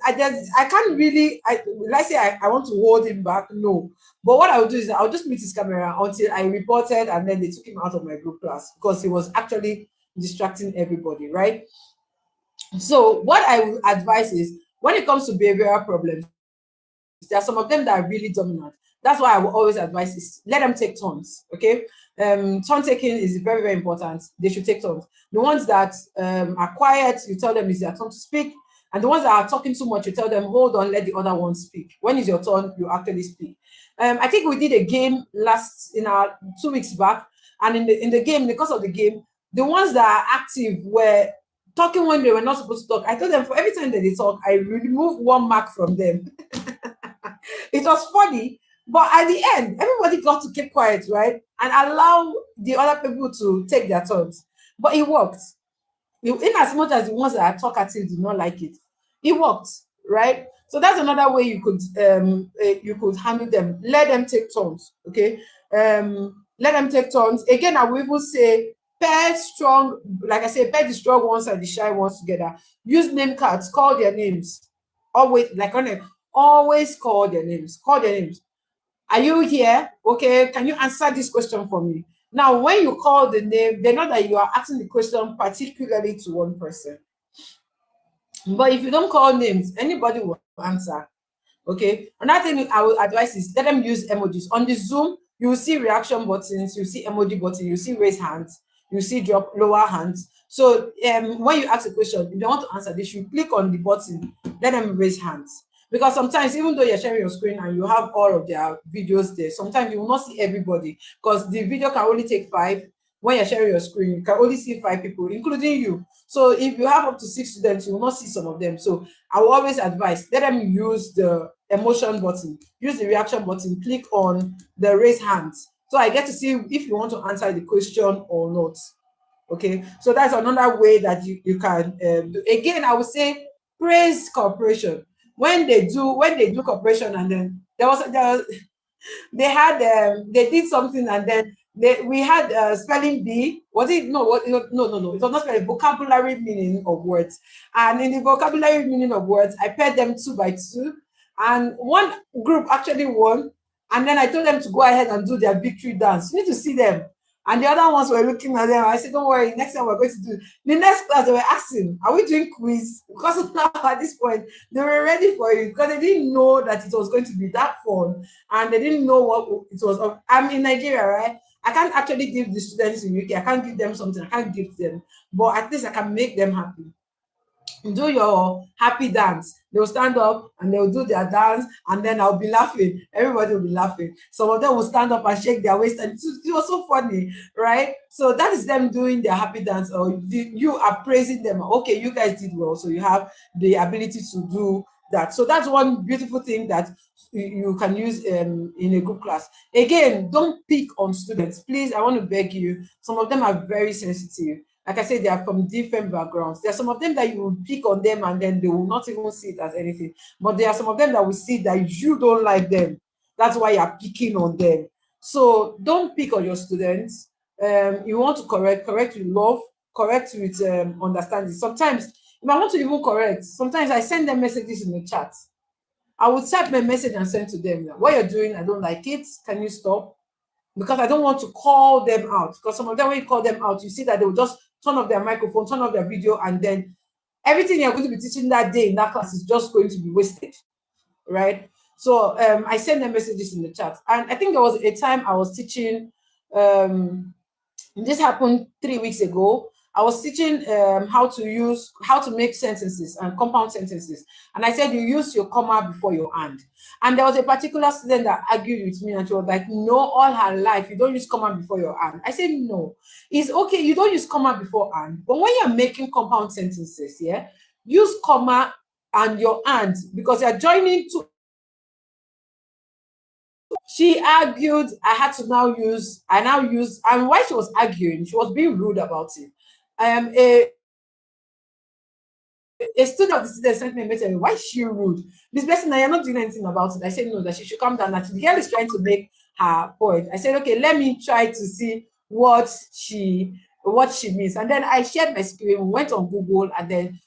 can't really, let's say I want to hold him back. No. But what I would do is I'll just mute his camera until I reported, and then they took him out of my group class because he was actually distracting everybody, right? So what I would advise is, when it comes to behavioral problems, there are some of them that are really dominant. That's why I will always advise is let them take turns. Okay. Turn taking is very, very important. They should take turns. The ones that are quiet, you tell them it's their turn to speak. And the ones that are talking too much, you tell them, hold on, let the other one speak. When is your turn, you actually speak. I think we did a game in our 2 weeks back. And in the game, because of the game, the ones that are active were talking when they were not supposed to talk. I told them for every time that they talk, I remove 1 mark from them. It was funny, but at the end, everybody got to keep quiet, right? And allow the other people to take their turns. But it worked. In as much as the ones that are talkative did not like it, it worked, right? So that's another way you could handle them. Let them take turns, okay? Let them take turns. Again, I will even say pair strong, like I say, pair the strong ones and the shy ones together. Use name cards, call their names. Always call their names. Call their names. Are you here? Okay, can you answer this question for me? Now, when you call the name, they know that you are asking the question particularly to one person. But if you don't call names, anybody will answer. Okay. Another thing I will advise is let them use emojis. On the Zoom, you will see reaction buttons, you see emoji button, you see raise hands, you see drop lower hands. So when you ask a question, if they want to answer this, you click on the button, let them raise hands. Because sometimes, even though you're sharing your screen and you have all of their videos there, sometimes you will not see everybody because the video can only take 5. When you're sharing your screen, you can only see 5 people, including you. So if you have up to 6 students, you will not see some of them. So I will always advise, let them use the emotion button, use the reaction button, click on the raise hands. So I get to see if you want to answer the question or not. Okay, so that's another way that you can do. Again, I would say praise cooperation. When they do cooperation, and then they did something, and then we had spelling bee. Was it no? No. It was not spelling. Vocabulary meaning of words. And in the vocabulary meaning of words, I paired them 2 by 2, and one group actually won. And then I told them to go ahead and do their victory dance. You need to see them. And the other ones were looking at them. I said, don't worry, next time we're going to do. The next class, they were asking, are we doing quiz? Because now at this point, they were ready for it because they didn't know that it was going to be that fun. And they didn't know what it was. I'm in Nigeria, right? I can't actually give the students in UK. I can't give them something. I can't give them. But at least I can make them happy. Do your happy dance. They'll stand up and they'll do their dance, and then I'll be laughing. Everybody will be laughing. Some of them will stand up and shake their waist, and it was so funny, right? So that is them doing their happy dance, or you are praising them. Okay, you guys did well, so you have the ability to do that. So that's one beautiful thing that you can use in a group class. Again, don't pick on students, please. I want to beg you. Some of them are very sensitive. Like I said, they are from different backgrounds. There are some of them that you will pick on them and then they will not even see it as anything. But there are some of them that will see that you don't like them. That's why you're picking on them. So don't pick on your students. You want to correct with love, correct with understanding. Sometimes, if I want to even correct, sometimes I send them messages in the chat. I would type my message and send to them, what you're doing, I don't like it. Can you stop? Because I don't want to call them out. Because some of them, when you call them out, you see that they will just turn off their microphone, turn off their video, and then everything you're going to be teaching that day in that class is just going to be wasted, right? So I send them messages in the chat. And I think there was a time I was teaching, this happened 3 weeks ago. I was teaching how to make sentences and compound sentences. And I said, you use your comma before your and. And there was a particular student that argued with me and she was like, no, all her life, you don't use comma before your and. I said, no, it's okay. You don't use comma before and. But when you're making compound sentences, yeah, use comma and your and, because you're joining two. She argued, I now use, and while she was arguing, she was being rude about it. Um, a, a student of the student sent me a message, why is she rude? This person, you're not doing anything about it. I said, no, that she should calm down. That the girl is trying to make her point. I said, okay, let me try to see what she means. And then I shared my screen, went on Google, and then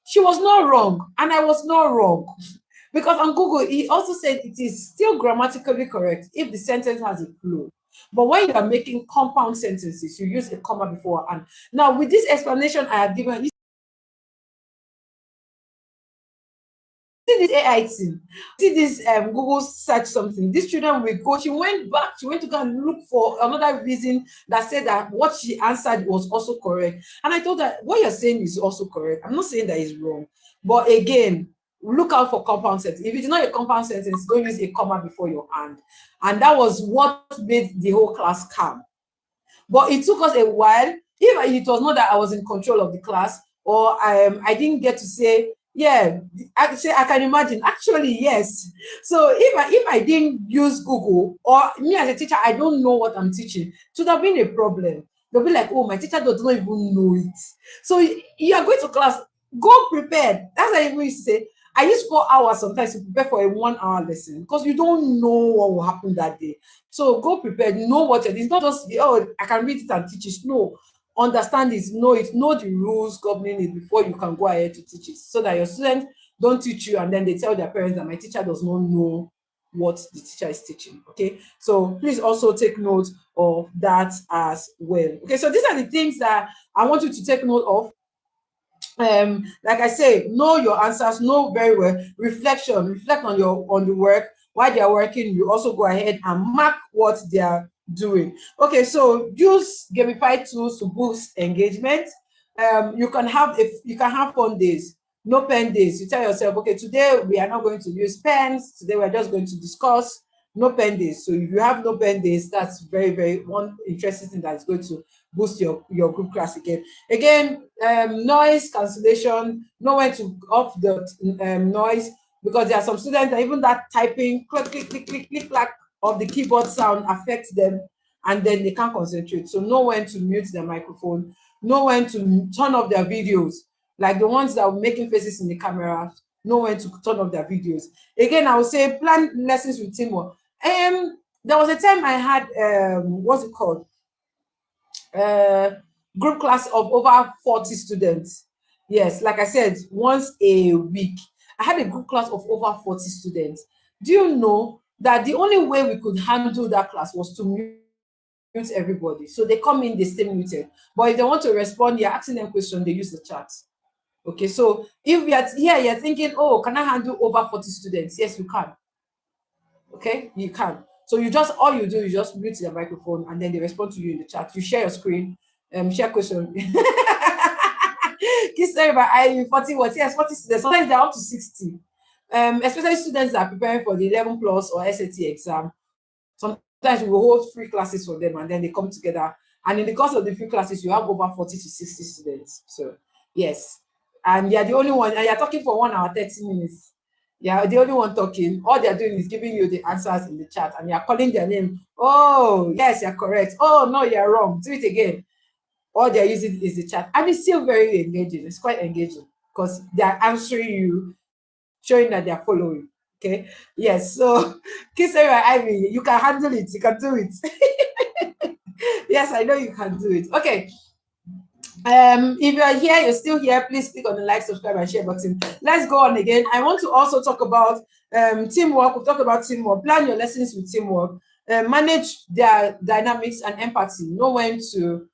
she was not wrong, and I was not wrong. Because on Google, he also said it is still grammatically correct if the sentence has a flow. But when you are making compound sentences, you use a comma before and. Now, with this explanation I have given, you see this AI thing, see this Google search something. This student will go, she went to go and look for another reason that said that what she answered was also correct. And I told her, what you're saying is also correct. I'm not saying that is wrong. But again, look out for compound sentence. If it's not a compound sentence, don't use a comma before your and. And that was what made the whole class calm. But it took us a while. If it was not that I was in control of the class, or I didn't get to say, yeah, I can imagine. Actually, yes. So if I didn't use Google, or me as a teacher, I don't know what I'm teaching, it would have been a problem. They'll be like, oh, my teacher does not even know it. So you are going to class, go prepared. That's what I used to say. I use 4 hours sometimes to prepare for a 1 hour lesson because you don't know what will happen that day. So go prepared, know what it is. Not just, oh, I can read it and teach it. No, understand it, know the rules governing it before you can go ahead to teach it, so that your students don't teach you and then they tell their parents that my teacher does not know what the teacher is teaching. Okay, so please also take note of that as well. Okay, so these are the things that I want you to take note of. Like I say, know your answers, know very well. Reflect on the work. While they are working, you also go ahead and mark what they are doing. Okay, so use gamified tools to boost engagement. You can have fun days, no pen days. You tell yourself, okay, today we are not going to use pens. Today we are just going to discuss. No pen days. So if you have no pen days, that's very, very one interesting thing that is going to boost your group class again. Again, noise cancellation, know when to off the noise, because there are some students that even that typing click click click click click clack of the keyboard sound affects them, and then they can't concentrate. So know when to mute their microphone, know when to turn off their videos, like the ones that are making faces in the camera. Know when to turn off their videos. Again, I would say plan lessons with teamwork. There was a time I had what's it called? Group class of over 40 students. Yes, like I said, once a week. I had a group class of over 40 students. Do you know that the only way we could handle that class was to mute everybody? So they come in, they stay muted. But if they want to respond, you're asking them questions, they use the chat. Okay, so if we are here, you're thinking, oh, can I handle over 40 students? Yes, you can. Okay, you can. So all you do is just mute your microphone and then they respond to you in the chat. You share your screen, share question. Kids story about I 40 what? Yes, 40 students. Sometimes they're up to 60. Especially students that are preparing for the 11 plus or SAT exam. Sometimes we will hold free classes for them and then they come together. And in the course of the free classes, you have over 40 to 60 students. So yes. And you're the only one, and you're talking for 1 hour, 30 minutes. Yeah, the only one talking. All they're doing is giving you the answers in the chat and you're calling their name. Oh, yes, you're correct. Oh, no, you're wrong. Do it again. All they're using is the chat. And it's still very engaging. It's quite engaging because they're answering you, showing that they're following. Okay. Yes. So, Kiss Ivy, you can handle it. You can do it. Yes, I know you can do it. Okay. If you're here, you're still here, please click on the like, subscribe, and share button. Let's go on again. I want to also talk about teamwork. We'll talk about teamwork. Plan your lessons with teamwork. Manage their dynamics and empathy. Know when to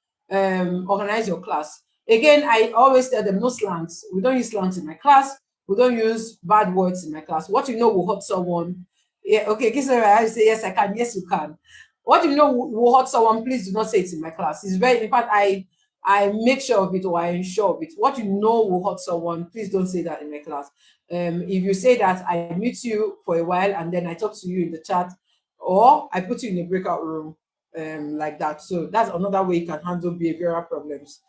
organize your class. Again, I always tell them no slangs. We don't use slangs in my class. We don't use bad words in my class. What you know will hurt someone. Yeah, okay, I say yes, I can. Yes, you can. What you know will hurt someone, please do not say it in my class. It's very, in fact, I make sure of it, or I ensure of it. What you know will hurt someone, please don't say that in my class. If you say that, I mute you for a while and then I talk to you in the chat, or I put you in a breakout room, like that. So that's another way you can handle behavioral problems.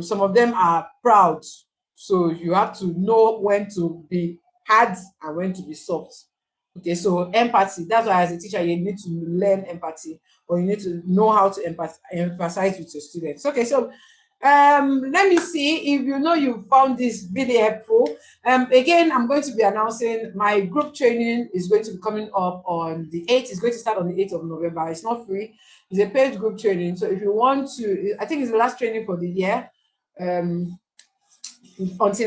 Some of them are proud, so you have to know when to be hard and when to be soft. Okay, so empathy, that's why as a teacher you need to learn empathy, or you need to know how to emphasize with your students. Okay, so let me see if you know you found this really helpful. Again, I'm going to be announcing my group training is going to be coming up on the 8th. It's going to start on the 8th of November. It's not free, it's a paid group training. So if you want to, I think it's the last training for the year, until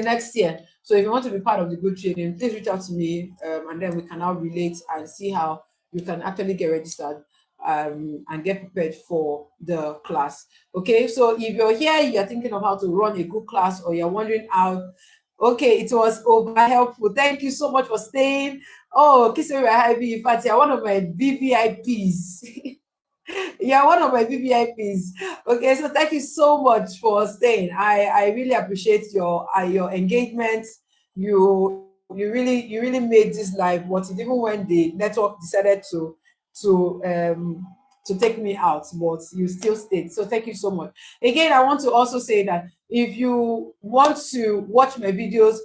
next year. So if you want to be part of the group training, please reach out to me, and then we can now relate and see how you can actually get registered, and get prepared for the class. Okay, so if you're here, you're thinking of how to run a good class, or you're wondering how, okay, it was over helpful. Thank you so much for staying. Oh, Kiseri Habi, in fact, you're one of my VVIPs. You're one of my VVIPs. Okay, so thank you so much for staying. I really appreciate your engagement. You really made this live worth it, even when the network decided to um to take me out, but you still stayed. So thank you so much. Again, I want to also say that if you want to watch my videos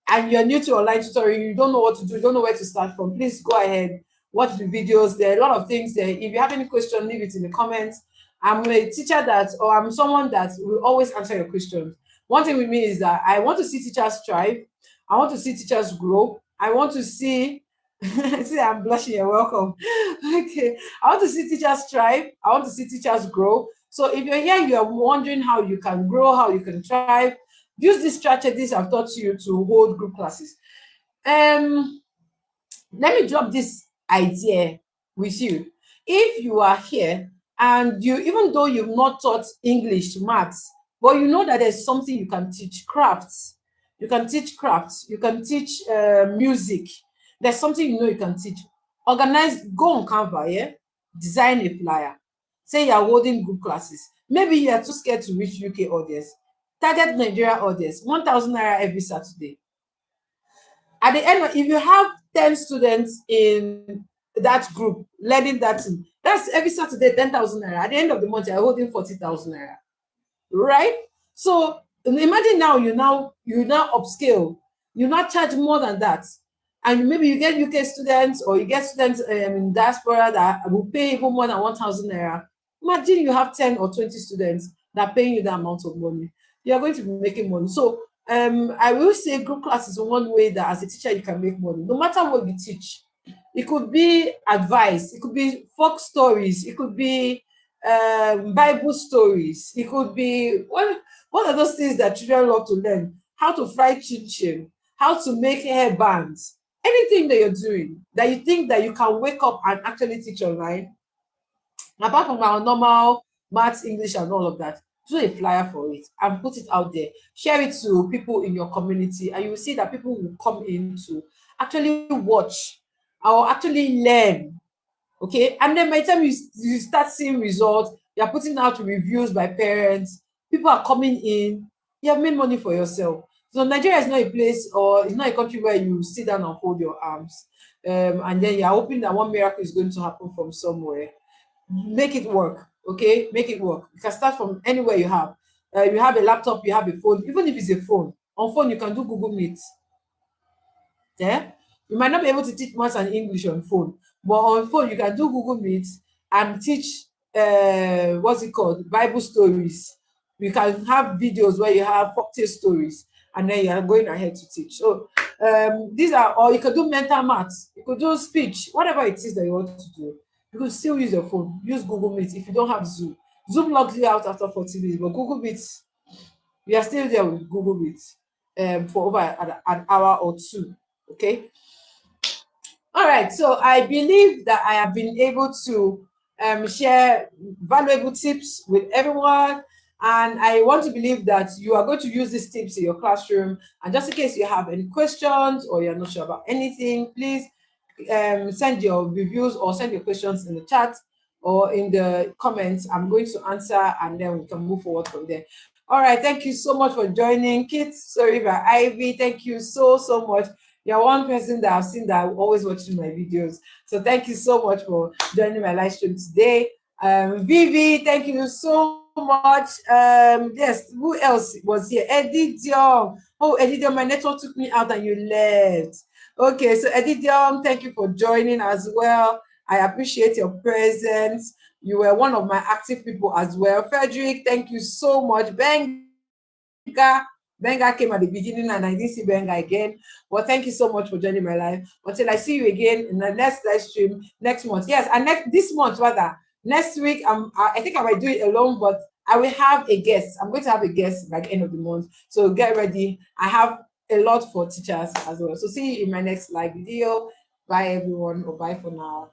and you're new to online tutoring, you don't know what to do, you don't know where to start from, please go ahead, watch the videos. There are a lot of things there. If you have any question, leave it in the comments. I'm a teacher that, or I'm someone that will always answer your questions. One thing with me is that I want to see teachers thrive. I want to see teachers grow. I want to see, see, I'm blushing, you're welcome. Okay. I want to see teachers thrive. I want to see teachers grow. So if you're here, you're wondering how you can grow, how you can thrive, use these strategies I've taught you to hold group classes. Let me drop this idea with you. If you are here and you, even though you've not taught English, maths, but you know that there's something you can teach, crafts. You can teach crafts. You can teach music. There's something you know you can teach. Organize, go on Canva, yeah? Design a flyer. Say you're holding group classes. Maybe you're too scared to reach UK audience. Target Nigeria audience, 1,000 naira every Saturday. At the end, if you have 10 students in that group learning that thing, that's every Saturday 10,000 naira. At the end of the month, you're holding 40,000 naira, right? So imagine now you now upscale, you now charge more than that, and maybe you get UK students, or you get students in diaspora that will pay even more than 1,000 naira. Imagine you have 10 or 20 students that are paying you that amount of money. You are going to be making money. So I will say group class is one way that as a teacher you can make money, no matter what you teach. It could be advice, it could be folk stories, it could be Bible stories, it could be what are those things that children love to learn? How to fry chin, how to make hair bands, anything that you're doing that you think that you can wake up and actually teach online, apart from our normal maths, English, and all of that, do a flyer for it and put it out there. Share it to people in your community, and you will see that people will come in to actually watch or actually learn. Okay, and then by the time you start seeing results, you're putting out reviews by parents, people are coming in, you have made money for yourself. So Nigeria is not a place, or it's not a country where you sit down and fold your arms, and then you're hoping that one miracle is going to happen from somewhere. Make it work. Okay, make it work. You can start from anywhere you have. You have a laptop, you have a phone. Even if it's a phone, on phone you can do Google Meet. Yeah, you might not be able to teach maths and English on phone, but on phone you can do Google Meet and teach what's it called, Bible stories. You can have videos where you have folktale stories, and then you are going ahead to teach. So these are, or you could do mental maths, you could do speech, whatever it is that you want to do. you could still use your phone. Use Google Meet if you don't have Zoom. Zoom logs you out after 40 minutes, but Google Meet, you are still there with Google Meet for over an hour or two. Okay. All right. So I believe that I have been able to share valuable tips with everyone. And I want to believe that you are going to use these tips in your classroom. And just in case you have any questions or you're not sure about anything, please send your reviews or send your questions in the chat or in the comments. I'm going to answer and then we can move forward from there. All right. Thank you so much for joining. Kit Soriba Ivy, thank you so much. You're one person that I've seen that always watching my videos. So thank you so much for joining my live stream today. Vivi, thank you so much. Yes, who else was here? Eddie Dion. Oh, Eddie Dion, my network took me out and you left. Okay, so Eddie Dion, thank you for joining as well. I appreciate your presence. You were one of my active people as well. Frederick, thank you so much. Benga came at the beginning and I didn't see Benga again. Well, thank you so much for joining my live. Until I see you again in the next live stream next month. Yes, and this month rather. Next week, I think I might do it alone, but I will have a guest. I'm going to have a guest by the end of the month. So get ready. I have a lot for teachers as well. So see you in my next live video. Bye everyone, or bye for now.